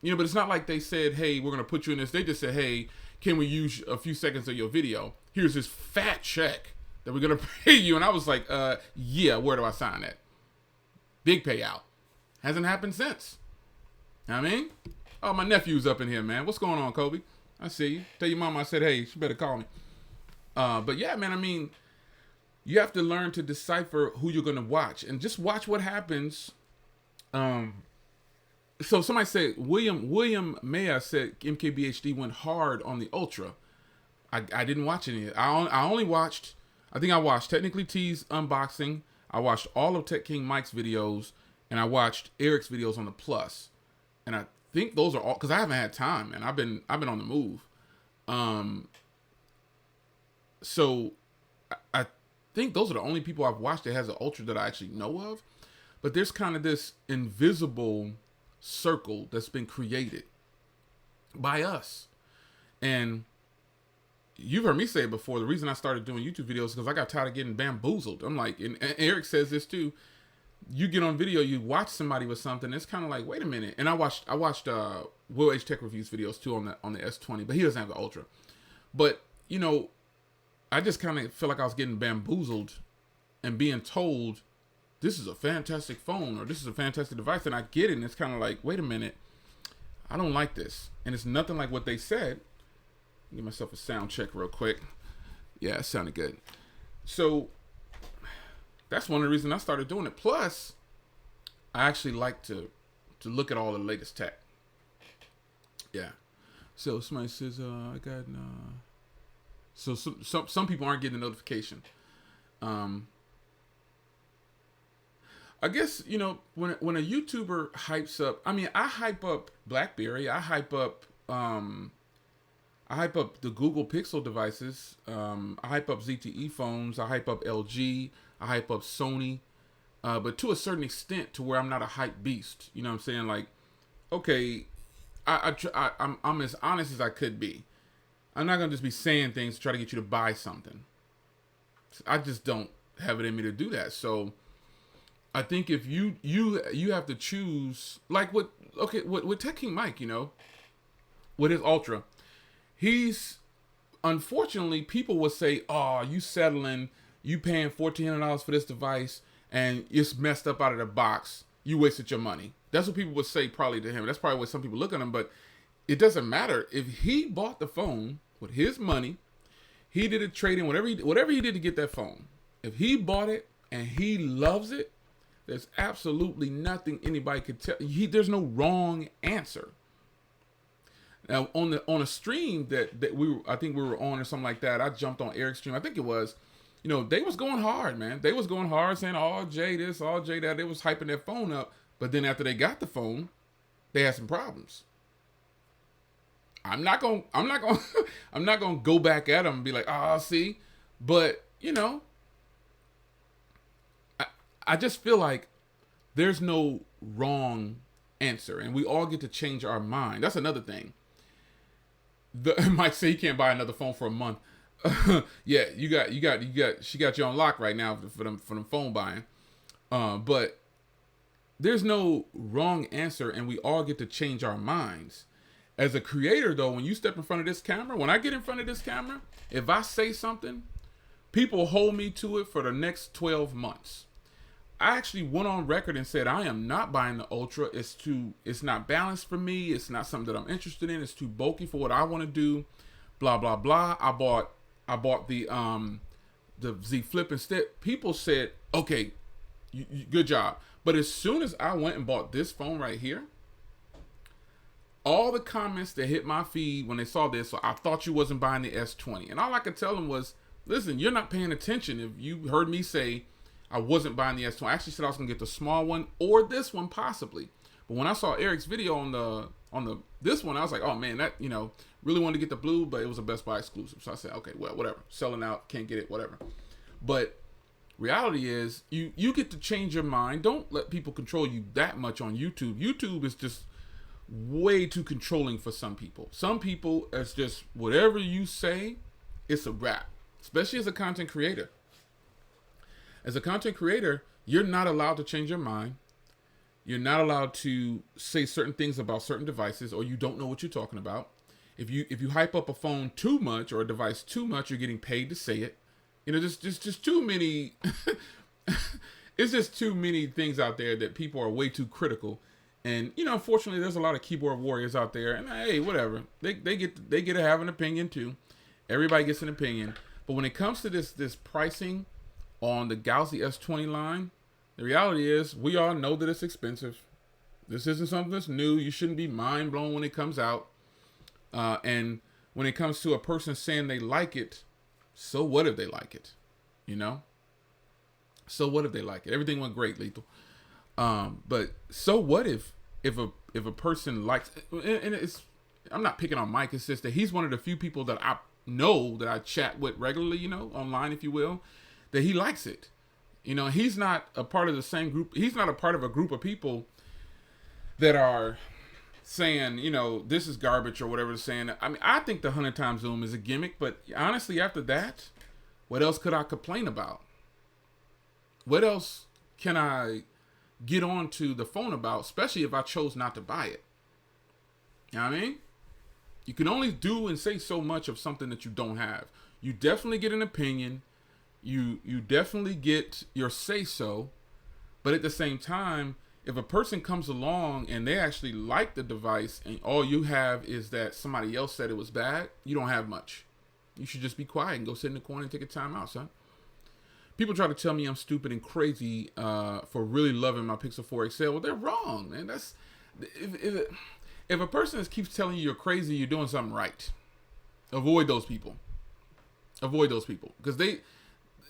You know, but it's not like they said, hey, we're going to put you in this. They just said, hey, can we use a few seconds of your video? Here's this fat check that we're going to pay you. And I was like, yeah, where do I sign that? Big payout. Hasn't happened since. You know what I mean? Oh, my nephew's up in here, man. What's going on, Kobe? I see you. Tell your mama I said, hey, she better call me. But yeah, man, I mean, you have to learn to decipher who you're going to watch. And just watch what happens. So somebody said, William Maya said MKBHD went hard on the Ultra. I didn't watch any. I only watched, I think I watched Technically T's unboxing. I watched all of Tech King Mike's videos. And I watched Eric's videos on the Plus. And I think those are all, because I haven't had time, and I've been on the move. So I think those are the only people I've watched that has an Ultra that I actually know of. But there's kind of this invisible circle that's been created by us. And you've heard me say it before, the reason I started doing YouTube videos is because I got tired of getting bamboozled. I'm like, and Eric says this too, you get on video, you watch somebody with something, it's kind of like, wait a minute. And I watched Will H Tech Reviews videos too on the S20, but he doesn't have the Ultra. But, you know, I just kind of feel like I was getting bamboozled and being told this is a fantastic phone or this is a fantastic device, and I get it, and it's kind of like, wait a minute, I don't like this. And it's nothing like what they said. Give myself a sound check real quick. Yeah, it sounded good. So that's one of the reasons I started doing it. Plus, I actually like to look at all the latest tech. Yeah. So somebody says, I got, so some people aren't getting a notification. I guess, you know, when a YouTuber hypes up, I mean, I hype up BlackBerry, I hype up the Google Pixel devices, I hype up ZTE phones, I hype up LG, I hype up Sony, but to a certain extent, to where I'm not a hype beast. You know what I'm saying? Like, okay, I'm as honest as I could be. I'm not gonna just be saying things to try to get you to buy something. I just don't have it in me to do that. So I think if you have to choose, like with Tech King Mike, you know, with his Ultra, he's, unfortunately, people would say, "Oh, you settling, you paying $1,400 for this device, and it's messed up out of the box. You wasted your money." That's what people would say probably to him. That's probably what some people look at him. But it doesn't matter. If he bought the phone with his money, he did a trade-in, whatever he did to get that phone. If he bought it and he loves it, there's absolutely nothing anybody could tell. There's no wrong answer. Now on a stream that I think we were on or something like that, I jumped on Eric's stream. I think it was, you know, they was going hard, man. They was going hard, saying all Jay this, all Jay that. They was hyping their phone up, but then after they got the phone, they had some problems. I'm not gonna go back at them and be like, "Oh, see," but you know, I just feel like there's no wrong answer, and we all get to change our mind. That's another thing. Mike say you can't buy another phone for a month. Yeah, she got you on lock right now for them phone buying. But there's no wrong answer, and we all get to change our minds. As a creator, though, when you step in front of this camera, when I get in front of this camera, if I say something, people hold me to it for the next 12 months. I actually went on record and said I am not buying the Ultra. It's not balanced for me. It's not something that I'm interested in. It's too bulky for what I want to do. Blah blah blah. I bought the Z Flip instead. People said, "Okay, good job." But as soon as I went and bought this phone right here, all the comments that hit my feed when they saw this, so I thought you wasn't buying the S20, and all I could tell them was, "Listen, you're not paying attention. If you heard me say I wasn't buying the S20. I actually said I was gonna get the small one or this one possibly. But when I saw Eric's video on this one, I was like, oh man, that, you know, really wanted to get the blue, but it was a Best Buy exclusive. So I said, okay, well, whatever. Selling out, can't get it, whatever. But reality is, you get to change your mind. Don't let people control you that much on YouTube. YouTube is just way too controlling for some people. Some people, it's just whatever you say, it's a wrap. Especially as a content creator. As a content creator, you're not allowed to change your mind. You're not allowed to say certain things about certain devices, or you don't know what you're talking about. If you hype up a phone too much or a device too much, you're getting paid to say it. You know, just too many. It's just too many things out there that people are way too critical. And you know, unfortunately, there's a lot of keyboard warriors out there. And hey, whatever, they get to have an opinion too. Everybody gets an opinion. But when it comes to this pricing on the Galaxy S20 line, the reality is we all know that it's expensive. This isn't something that's new. You shouldn't be mind blown when it comes out. And when it comes to a person saying they like it, so what if they like it? You know? So what if they like it? Everything went great, Lethal. But so what if a person likes it? And it's, I'm not picking on Mike. It's just that he's one of the few people that I know that I chat with regularly, you know, online, if you will, that he likes it. You know, he's not a part of the same group. He's not a part of a group of people that are saying, you know, this is garbage or whatever they're saying. I mean, I think the 100 times zoom is a gimmick, but honestly, after that, what else could I complain about? What else can I get onto the phone about, especially if I chose not to buy it? You know what I mean? You can only do and say so much of something that you don't have. You definitely get an opinion. You definitely get your say-so. But at the same time, if a person comes along and they actually like the device and all you have is that somebody else said it was bad, you don't have much. You should just be quiet and go sit in the corner and take a time out, son. People try to tell me I'm stupid and crazy for really loving my Pixel 4 XL. Well, they're wrong, man. That's if a person keeps telling you you're crazy, you're doing something right. Avoid those people. Avoid those people, because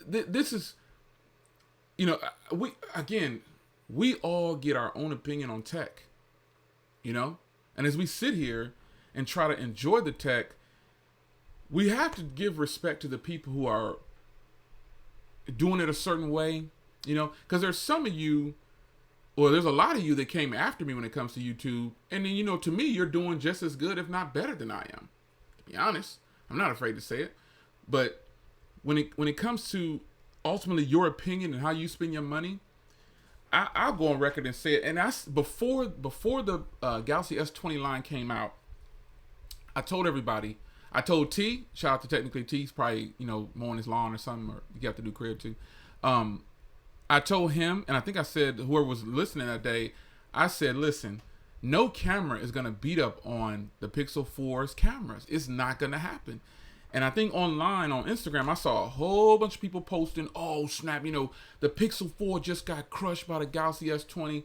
this is, you know, we all get our own opinion on tech, you know, and as we sit here and try to enjoy the tech, we have to give respect to the people who are doing it a certain way You know, because there's some of you, well, there's a lot of you that came after me when it comes to YouTube. And then, you know, to me, you're doing just as good, if not better than I am. To be honest, I'm not afraid to say it. But when it comes to ultimately your opinion and how you spend your money, I'll go on record and say it. And that's before the Galaxy S20 line came out. I told everybody. I told T. Shout out to technically T. He's probably, you know, mowing his lawn or something, or you have to do crib too. I told him, and I think I said whoever was listening that day, I said, listen, no camera is gonna beat up on the Pixel 4's cameras. It's not gonna happen. And I think online on Instagram, I saw a whole bunch of people posting, oh snap, you know, the Pixel 4 just got crushed by the Galaxy S20.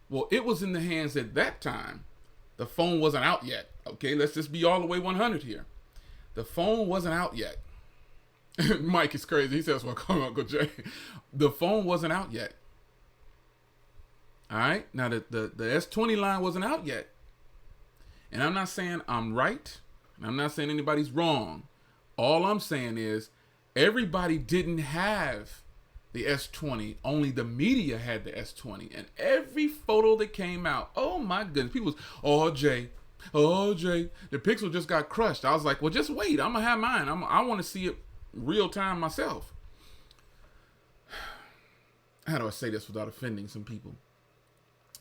Well, it was in the hands at that time. The phone wasn't out yet. Okay, let's just be all the way 100 here. The phone wasn't out yet. Mike is crazy. He says, well, come on, Uncle Jay. The phone wasn't out yet. All right, now the S20 line wasn't out yet. And I'm not saying I'm right. And I'm not saying anybody's wrong. All I'm saying is everybody didn't have the S20. Only the media had the S20. And every photo that came out, oh my goodness, people was, oh Jay, the Pixel just got crushed. I was like, well, just wait. I'm going to have mine. I want to see it real time myself. How do I say this without offending some people?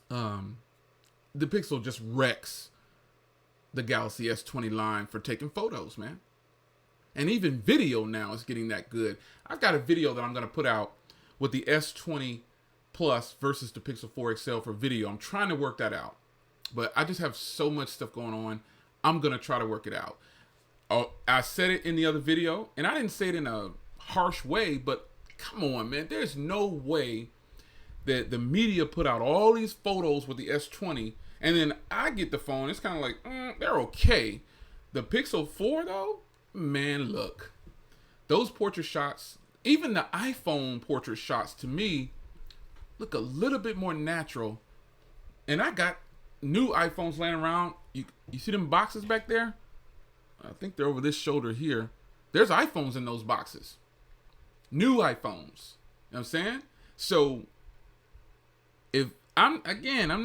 The Pixel just wrecks the Galaxy S20 line for taking photos, man. And even video now is getting that good. I've got a video that I'm going to put out with the S20 Plus versus the Pixel 4 XL for video. I'm trying to work that out. But I just have so much stuff going on. I'm going to try to work it out. I said it in the other video, and I didn't say it in a harsh way, but come on, man. There's no way that the media put out all these photos with the S20, and then I get the phone. It's kind of like, they're okay. The Pixel 4, though, man, look. Those portrait shots, even the iPhone portrait shots, to me, look a little bit more natural. And I got new iPhones laying around. You see them boxes back there? I think they're over this shoulder here. There's iPhones in those boxes. New iPhones. You know what I'm saying? So, I'm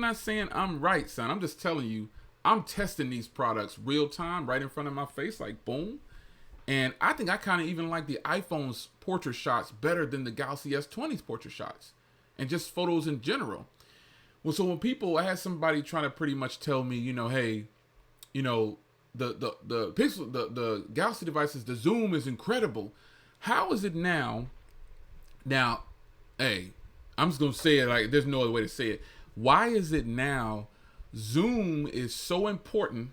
not saying I'm right, son. I'm just telling you, I'm testing these products real time right in front of my face, like boom. And I think I kind of even like the iPhone's portrait shots better than the Galaxy S20's portrait shots. And just photos in general. Well, so when I had somebody trying to pretty much tell me, you know, hey, you know, the Pixel, the Galaxy devices, the zoom is incredible. How is it now? Now, hey, I'm just going to say it like there's no other way to say it. Why is it now zoom is so important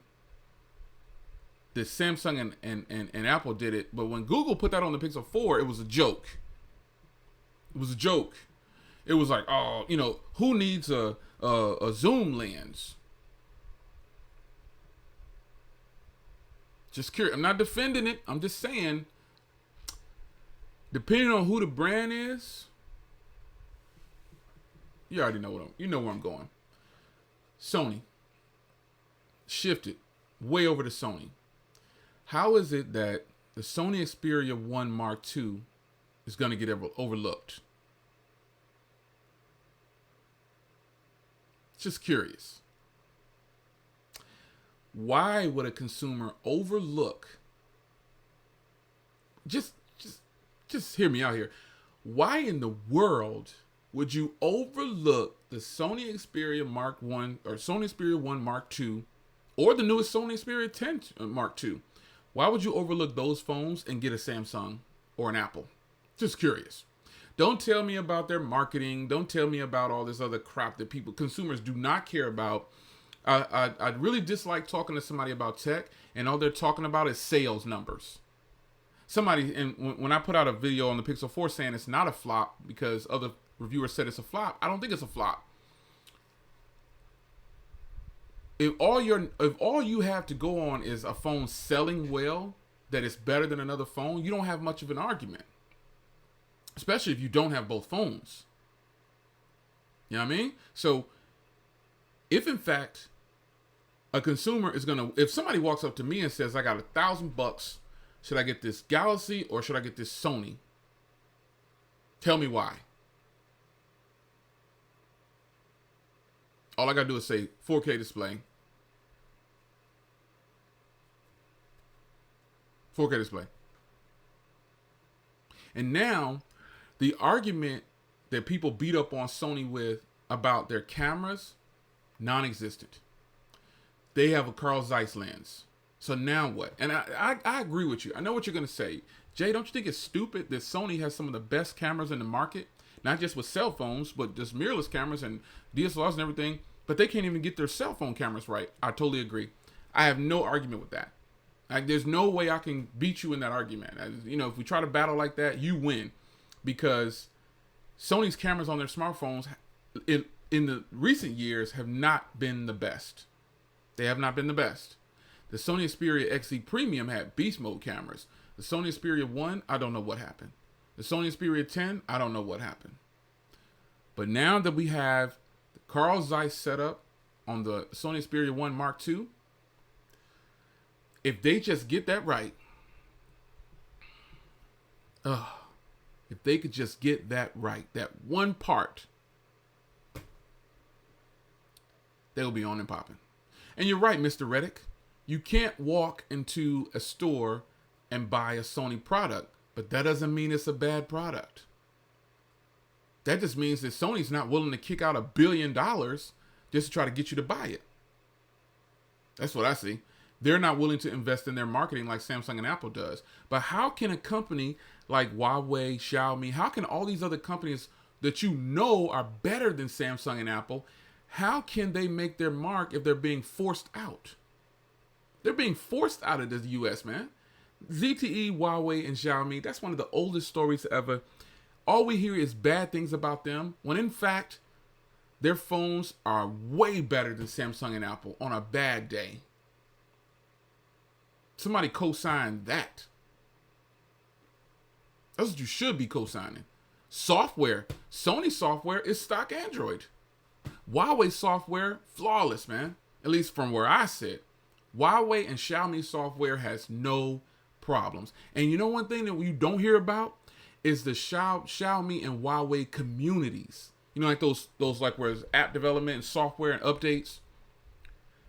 that Samsung and Apple did it, but when Google put that on the Pixel 4, it was a joke. It was a joke. It was like, oh, you know, who needs a zoom lens? Just curious. I'm not defending it. I'm just saying, depending on who the brand is, you already know where I'm going. Sony shifted way over to Sony. How is it that the Sony Xperia 1 Mark II is going to get overlooked? Just curious. Why would a consumer overlook? Just hear me out here. Why in the world would you overlook the Sony Xperia Mark 1 or Sony Xperia 1 Mark II or the newest Sony Xperia 10 Mark II? Why would you overlook those phones and get a Samsung or an Apple? Just curious. Don't tell me about their marketing. Don't tell me about all this other crap that consumers do not care about. I really dislike talking to somebody about tech, and all they're talking about is sales numbers. When I put out a video on the Pixel 4 saying it's not a flop because other reviewers said it's a flop, I don't think it's a flop. If all you have to go on is a phone selling well, that it's better than another phone, you don't have much of an argument. Especially if you don't have both phones. You know what I mean? So, if in fact a consumer is if somebody walks up to me and says, I got $1,000, should I get this Galaxy or should I get this Sony? Tell me why. All I got to do is say 4K display. 4K display. And now, the argument that people beat up on Sony with about their cameras, non-existent. They have a Carl Zeiss lens. So now what? And I agree with you. I know what you're going to say. Jay, don't you think it's stupid that Sony has some of the best cameras in the market? Not just with cell phones, but just mirrorless cameras and DSLRs and everything. But they can't even get their cell phone cameras right. I totally agree. I have no argument with that. Like, there's no way I can beat you in that argument. If we try to battle like that, you win. Because Sony's cameras on their smartphones in the recent years have not been the best. They have not been the best. The Sony Xperia XZ Premium had beast mode cameras. The Sony Xperia 1, I don't know what happened. The Sony Xperia 10, I don't know what happened. But now that we have the Carl Zeiss setup on the Sony Xperia 1 Mark II, if they just get that right, if they could just get that right, that one part, they'll be on and popping. And you're right, Mr. Reddick. You can't walk into a store and buy a Sony product, but that doesn't mean it's a bad product. That just means that Sony's not willing to kick out $1 billion just to try to get you to buy it. That's what I see. They're not willing to invest in their marketing like Samsung and Apple does. But how can a company like Huawei, Xiaomi, how can all these other companies that you know are better than Samsung and Apple, how can they make their mark if they're being forced out? They're being forced out of the US, man. ZTE, Huawei, and Xiaomi, that's one of the oldest stories ever. All we hear is bad things about them, when in fact, their phones are way better than Samsung and Apple on a bad day. Somebody co-sign that. That's what you should be co-signing. Software. Sony software is stock Android. Huawei software, flawless, man. At least from where I sit. Huawei and Xiaomi software has no problems. And you know one thing that you don't hear about is the Xiaomi and Huawei communities. You know, like those like where there's app development and software and updates.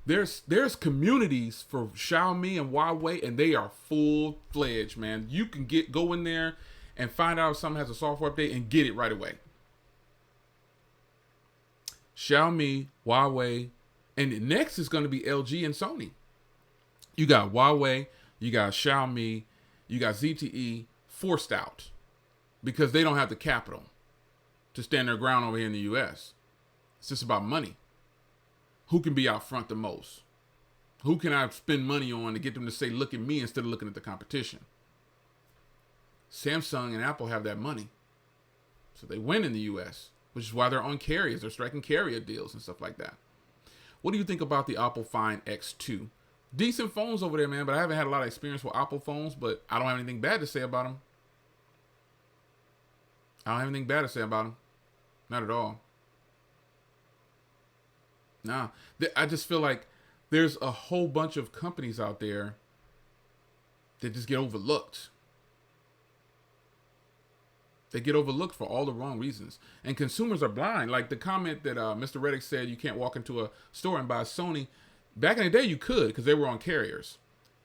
There's communities for Xiaomi and Huawei, and they are full-fledged, man. You can go in there and find out if something has a software update and get it right away. Xiaomi, Huawei, and next is going to be LG and Sony. You got Huawei, you got Xiaomi, you got ZTE forced out because they don't have the capital to stand their ground over here in the US. It's just about money. Who can be out front the most? Who can I spend money on to get them to say, look at me instead of looking at the competition? Samsung and Apple have that money. So they win in the US, which is why they're on carriers. They're striking carrier deals and stuff like that. What do you think about the Apple Find X2? Decent phones over there, man, but I haven't had a lot of experience with Apple phones, but I don't have anything bad to say about them. I don't have anything bad to say about them. Not at all. Nah, I just feel like there's a whole bunch of companies out there that just get overlooked. They get overlooked for all the wrong reasons. And consumers are blind. Like the comment that Mr. Reddick said, you can't walk into a store and buy Sony. Back in the day, you could because they were on carriers.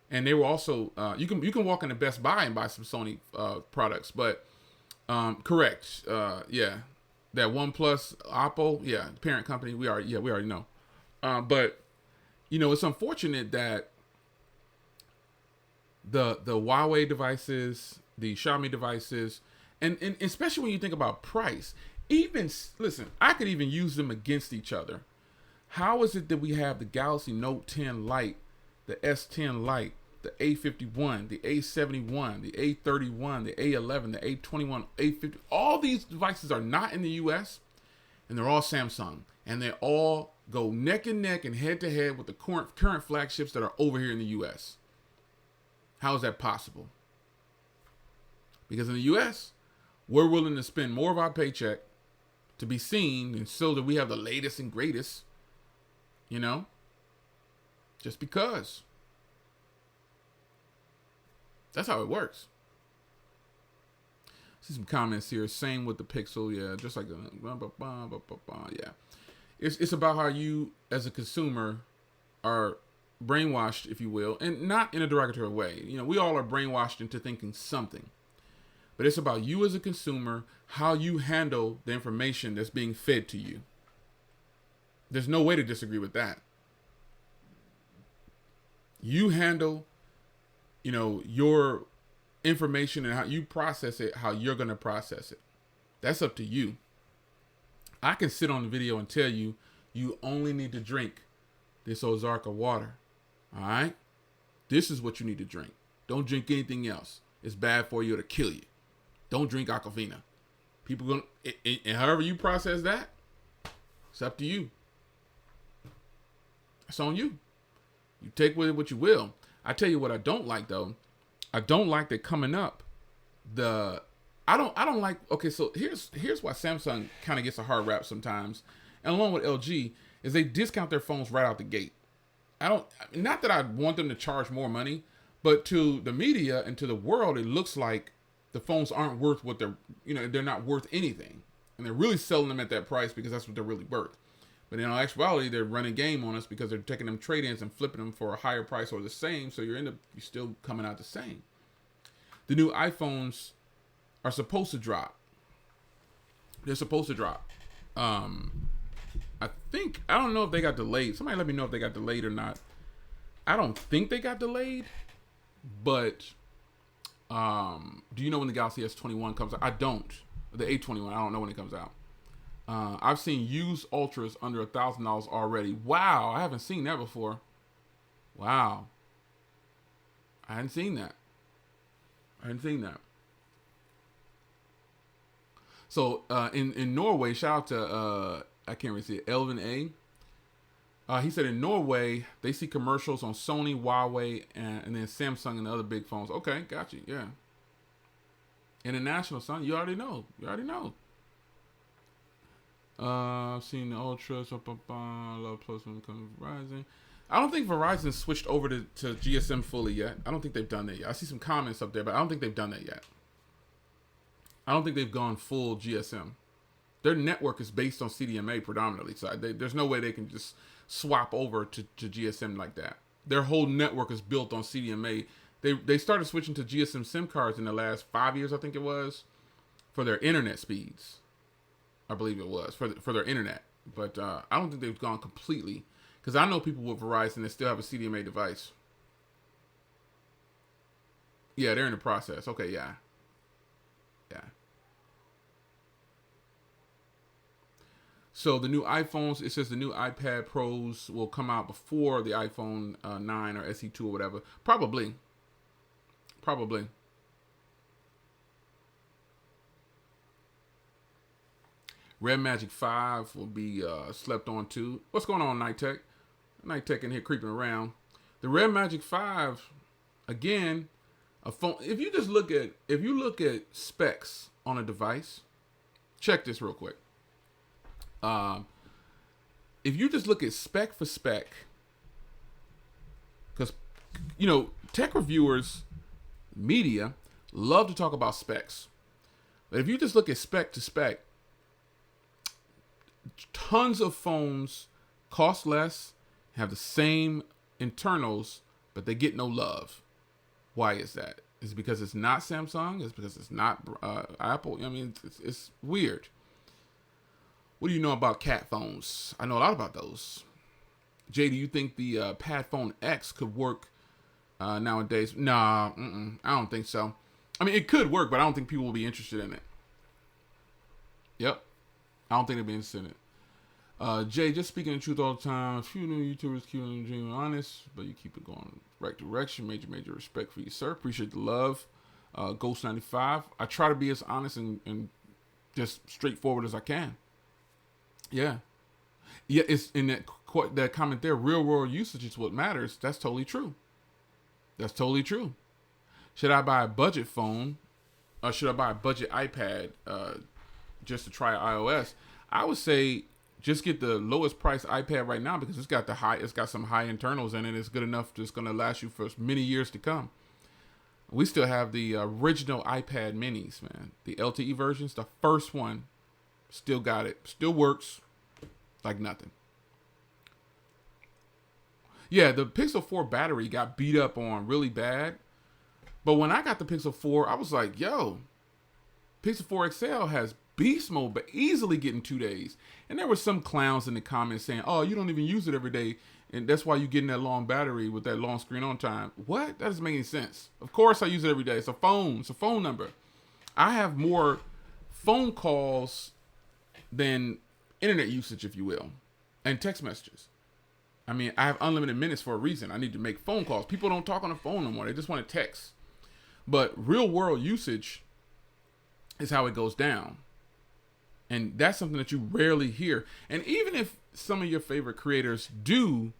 And they were also, you can walk into Best Buy and buy some Sony products. But correct. Yeah. That OnePlus, Oppo, yeah, the parent company, we already know. But, you know, it's unfortunate that the Huawei devices, the Xiaomi devices, and especially when you think about price, listen, I could even use them against each other. How is it that we have the Galaxy Note 10 Lite, the S10 Lite, the A51, the A71, the A31, the A11, the A21, A50, all these devices are not in the US, and they're all Samsung, and they all go neck and neck and head to head with the current flagships that are over here in the US. How is that possible? Because in the US, we're willing to spend more of our paycheck to be seen and so that we have the latest and greatest, you know, just because. That's how it works. See some comments here. Same with the Pixel. Yeah, just like the... Yeah. It's about how you, as a consumer, are brainwashed, if you will, and not in a derogatory way. You know, we all are brainwashed into thinking something. But it's about you as a consumer, how you handle the information that's being fed to you. There's no way to disagree with that. You handle, your information and how you process it, how you're going to process it. That's up to you. I can sit on the video and tell you, you only need to drink this Ozarka water. All right? This is what you need to drink. Don't drink anything else. It's bad for you. It'll kill you. Don't drink Aquafina. People going to, and however you process that, it's up to you. It's on you. You take with it what you will. I tell you what I don't like though. I don't like that coming up. I don't like. Okay, so here's why Samsung kind of gets a hard rap sometimes, and along with LG, is they discount their phones right out the gate. Not that I want them to charge more money, but to the media and to the world, it looks like the phones aren't worth what they're not worth anything, and they're really selling them at that price because that's what they're really worth. But in actuality, they're running game on us because they're taking them trade-ins and flipping them for a higher price or the same. So you're still coming out the same. The new iPhones are supposed to drop. They're supposed to drop. I don't know if they got delayed. Somebody let me know if they got delayed or not. I don't think they got delayed, but do you know when the Galaxy S21 comes out? I don't. The A21, I don't know when it comes out. I've seen used Ultras under $1,000 already. Wow, I haven't seen that before. Wow. I hadn't seen that. So in Norway, shout out to I can't really see it, Elvin A. He said in Norway they see commercials on Sony, Huawei, and then Samsung and the other big phones. Okay, got you. Yeah. International, son. You already know. I've seen the Ultras. Love Plus when it comes to Verizon. I don't think Verizon switched over to GSM fully yet. I don't think they've done that yet. I see some comments up there, but I don't think they've done that yet. I don't think they've gone full GSM. Their network is based on CDMA predominantly, so there's no way they can just swap over to GSM like that. Their whole network is built on CDMA. They started switching to GSM SIM cards in the last 5 years, I think it was, for their internet speeds. I believe it was for their internet, but I don't think they've gone completely, because I know people with Verizon that still have a CDMA device. Yeah, they're in the process. Okay, yeah. So the new iPhones, it says the new iPad Pros will come out before the iPhone 9 or SE2 or whatever. Probably. Red Magic 5 will be slept on too. What's going on, Night Tech? Night Tech in here creeping around. The Red Magic 5, again, a phone. If you look at specs on a device, check this real quick. If you just look at spec for spec, because tech reviewers, media love to talk about specs, but if you just look at spec to spec, tons of phones cost less, have the same internals, but they get no love. Why is that? Is it because it's not Samsung? Is it because it's not Apple? I mean, it's weird. What do you know about cat phones? I know a lot about those. Jay, do you think the Pad Phone X could work nowadays? Nah, I don't think so. I mean, it could work, but I don't think people will be interested in it. Yep. I don't think they'll be interested in it. Jay, just speaking the truth all the time. A few new YouTubers keep on dreaming honest, but you keep it going in the right direction. Major respect for you, sir. Appreciate the love. Ghost 95. I try to be as honest and just straightforward as I can. Yeah. It's in that comment there. Real world usage is what matters. That's totally true. Should I buy a budget phone, or should I buy a budget iPad just to try iOS? I would say just get the lowest price iPad right now, because it's got some high internals in it. It's good enough. It's going to last you for many years to come. We still have the original iPad minis, man. The LTE versions, the first one, still got it. Still works. Like nothing. Yeah, the Pixel 4 battery got beat up on really bad. But when I got the Pixel 4, I was like, yo, Pixel 4 XL has beast mode, but easily getting 2 days. And there were some clowns in the comments saying, oh, you don't even use it every day, and that's why you're getting that long battery with that long screen on time. What? That doesn't make any sense. Of course I use it every day. It's a phone. It's a phone number. I have more phone calls than internet usage, if you will, and text messages. I mean, I have unlimited minutes for a reason. I need to make phone calls. People don't talk on the phone no more. They just want to text. But real world usage is how it goes down. And that's something that you rarely hear. And even if some of your favorite creators do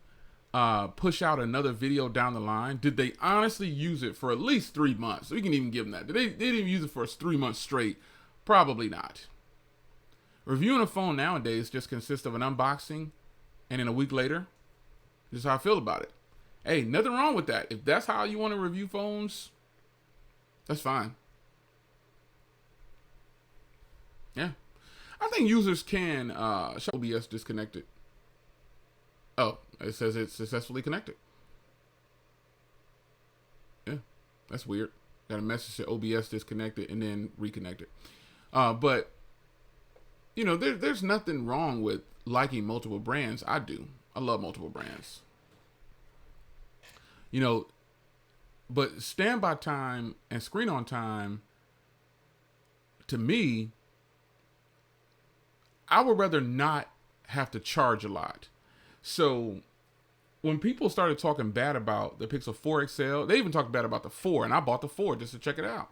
push out another video down the line, did they honestly use it for at least 3 months? We can even give them that. They didn't even use it for 3 months straight. Probably not. Reviewing a phone nowadays just consists of an unboxing and then a week later, this is how I feel about it. Hey, nothing wrong with that. If that's how you want to review phones, that's fine. Yeah. I think users can show OBS disconnected. Oh, it says it's successfully connected. Yeah, that's weird. Got a message that OBS disconnected and then reconnected. But, you know, there's nothing wrong with liking multiple brands. I do. I love multiple brands. You know, but standby time and screen on time, to me, I would rather not have to charge a lot. So when people started talking bad about the Pixel 4 XL, they even talked bad about the 4, and I bought the 4 just to check it out.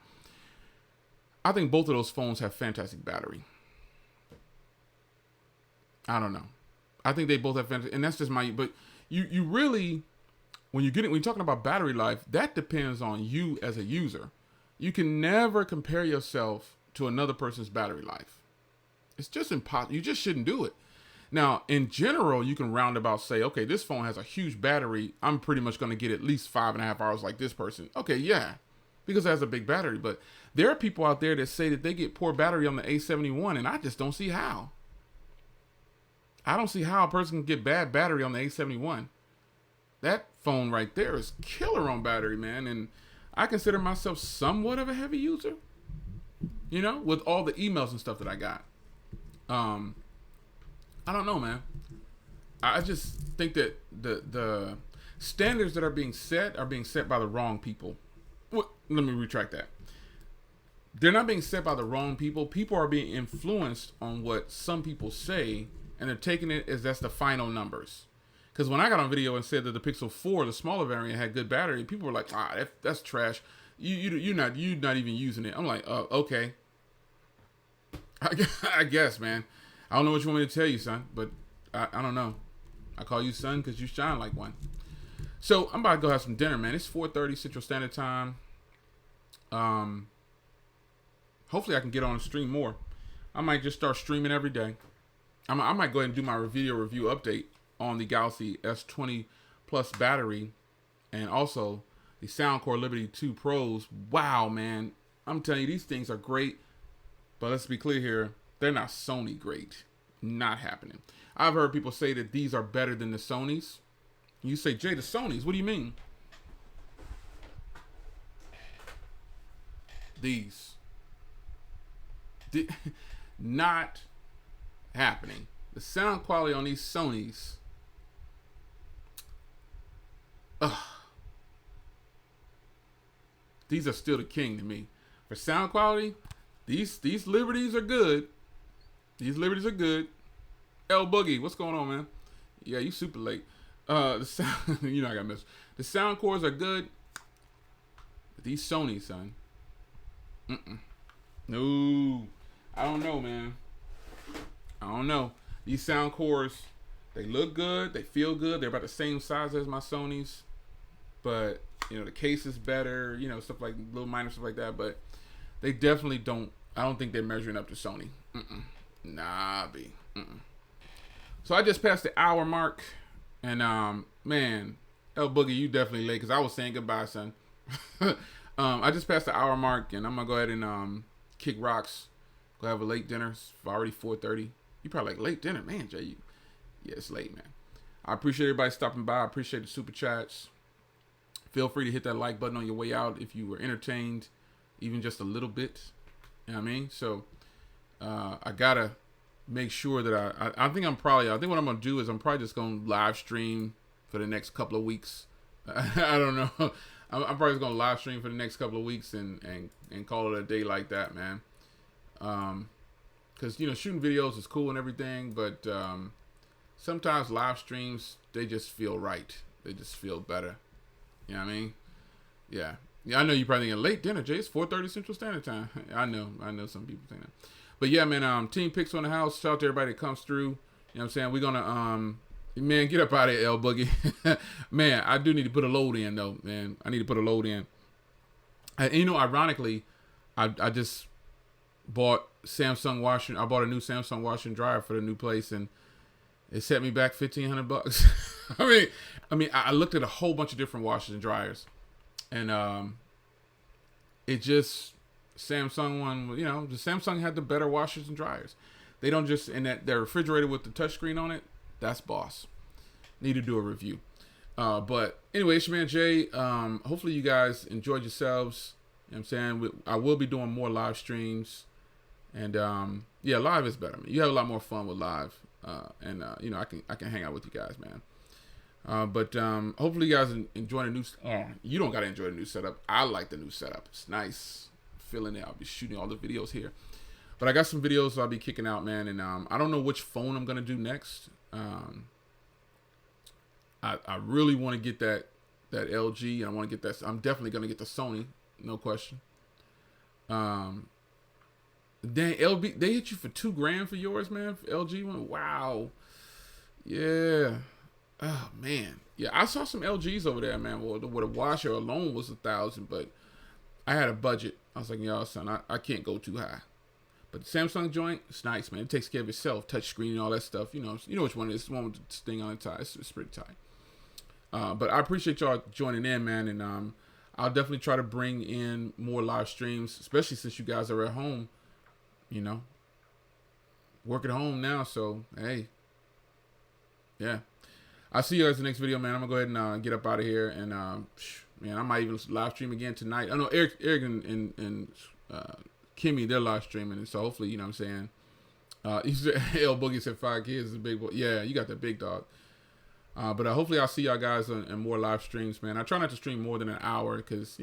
I think both of those phones have fantastic battery. I don't know. I think they both have fantastic, and that's just my, but you really, when you're talking about battery life, that depends on you as a user. You can never compare yourself to another person's battery life. It's just impossible. You just shouldn't do it. Now, in general, you can roundabout say, okay, this phone has a huge battery. I'm pretty much going to get at least 5.5 hours like this person. Okay, yeah, because it has a big battery. But there are people out there that say that they get poor battery on the A71, and I just don't see how. I don't see how a person can get bad battery on the A71. That phone right there is killer on battery, man. And I consider myself somewhat of a heavy user, you know, with all the emails and stuff that I got. I don't know, man. I just think that the standards that are being set by the wrong people. Let me retract that. They're not being set by the wrong people. People are being influenced on what some people say, and they're taking it as that's the final numbers. Because when I got on video and said that the Pixel 4, the smaller variant, had good battery, people were like, that's trash. You're not even using it. I'm like, oh, okay. I guess, man. I don't know what you want me to tell you, son, but I don't know. I call you son because you shine like one. So I'm about to go have some dinner, man. It's 4:30 Central Standard Time. Hopefully I can get on and stream more. I might just start streaming every day. I might go ahead and do my video review update on the Galaxy S20 Plus battery and also the Soundcore Liberty 2 Pros. Wow, man. I'm telling you, these things are great. But let's be clear here. They're not Sony great. Not happening. I've heard people say that these are better than the Sonys. You say, Jay, the Sonys, what do you mean? These. Not happening. The sound quality on these Sonys. These are still the king to me. For sound quality, these Liberties are good. These Liberties are good. L Boogie, what's going on, man? Yeah, you super late. The sound, you know I got missed. The sound cores are good. But these Sony, son. No, I don't know, man. I don't know. These sound cores, they look good. They feel good. They're about the same size as my Sonys. But, you know, the case is better. You know, stuff like little minor stuff like that. But they definitely don't. I don't think they're measuring up to Sony. Nah, B. So I just passed the hour mark. And, man, L Boogie, you definitely late. Because I was saying goodbye, son. I just passed the hour mark. And I'm going to go ahead and kick rocks. Go have a late dinner. It's already 4:30. You probably like, late dinner? Man, Jay, Yeah, it's late, man. I appreciate everybody stopping by. I appreciate the super chats. Feel free to hit that like button on your way out if you were entertained, even just a little bit. You know what I mean? So I gotta make sure that I think what I'm gonna do is I'm probably just gonna live stream for the next couple of weeks. I don't know. I'm probably just gonna live stream for the next couple of weeks and call it a day like that, man. Because shooting videos is cool and everything, but sometimes live streams, they just feel right. They just feel better. You know what I mean? Yeah. I know you're probably thinking late dinner, Jay. It's 4:30 Central Standard Time. I know some people think that. But yeah, man, Team Pixel in the house. Shout out to everybody that comes through. You know what I'm saying? We're gonna man, get up out of here, L Boogie. Man, I do need to put a load in though, man. I need to put a load in. And, ironically, I just bought Samsung washing. I bought a new Samsung washing dryer for the new place, and it set me back $1,500. I mean, I looked at a whole bunch of different washers and dryers, and it just Samsung one. The Samsung had the better washers and dryers. They don't just that they're refrigerated with the touchscreen on it. That's boss. Need to do a review. But anyway, it's your man Jay. Hopefully you guys enjoyed yourselves. You know what I'm saying? I will be doing more live streams. And yeah, live is better. You have a lot more fun with live. And I can hang out with you guys, man. But hopefully you guys enjoy the new. You don't gotta enjoy the new setup. I like the new setup. It's nice. Feeling it. I'll be shooting all the videos here. But I got some videos I'll be kicking out, man. And I don't know which phone I'm gonna do next. I really want to get that LG. I want to get that. I'm definitely gonna get the Sony, no question. Dang, LB, they hit you for $2,000 for yours, man. For LG one, wow. Yeah. Oh man. Yeah, I saw some LGs over there, man. Well, with a washer alone was $1,000, but I had a budget. I was like, yo, son, I can't go too high. But the Samsung joint, it's nice, man. It takes care of itself, touch screen and all that stuff. You know which one it is. The one with the thing on the tie. It's pretty tight. But I appreciate y'all joining in, man. And I'll definitely try to bring in more live streams, especially since you guys are at home. Work at home now. So, hey. Yeah. I'll see you guys in the next video, man. I'm going to go ahead and get up out of here. And, man, I might even live stream again tonight. I know Eric and Kimmy, they're live streaming, and so hopefully, you know what I'm saying. He said, L Boogie said 5 kids is a big boy. Yeah, you got that big dog. But hopefully I'll see y'all guys in more live streams, man. I try not to stream more than an hour because,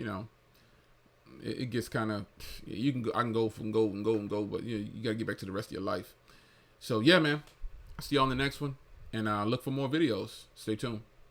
it gets kind of, I can go, but you got to get back to the rest of your life. So, yeah, man. I'll see y'all on the next one, and look for more videos. Stay tuned.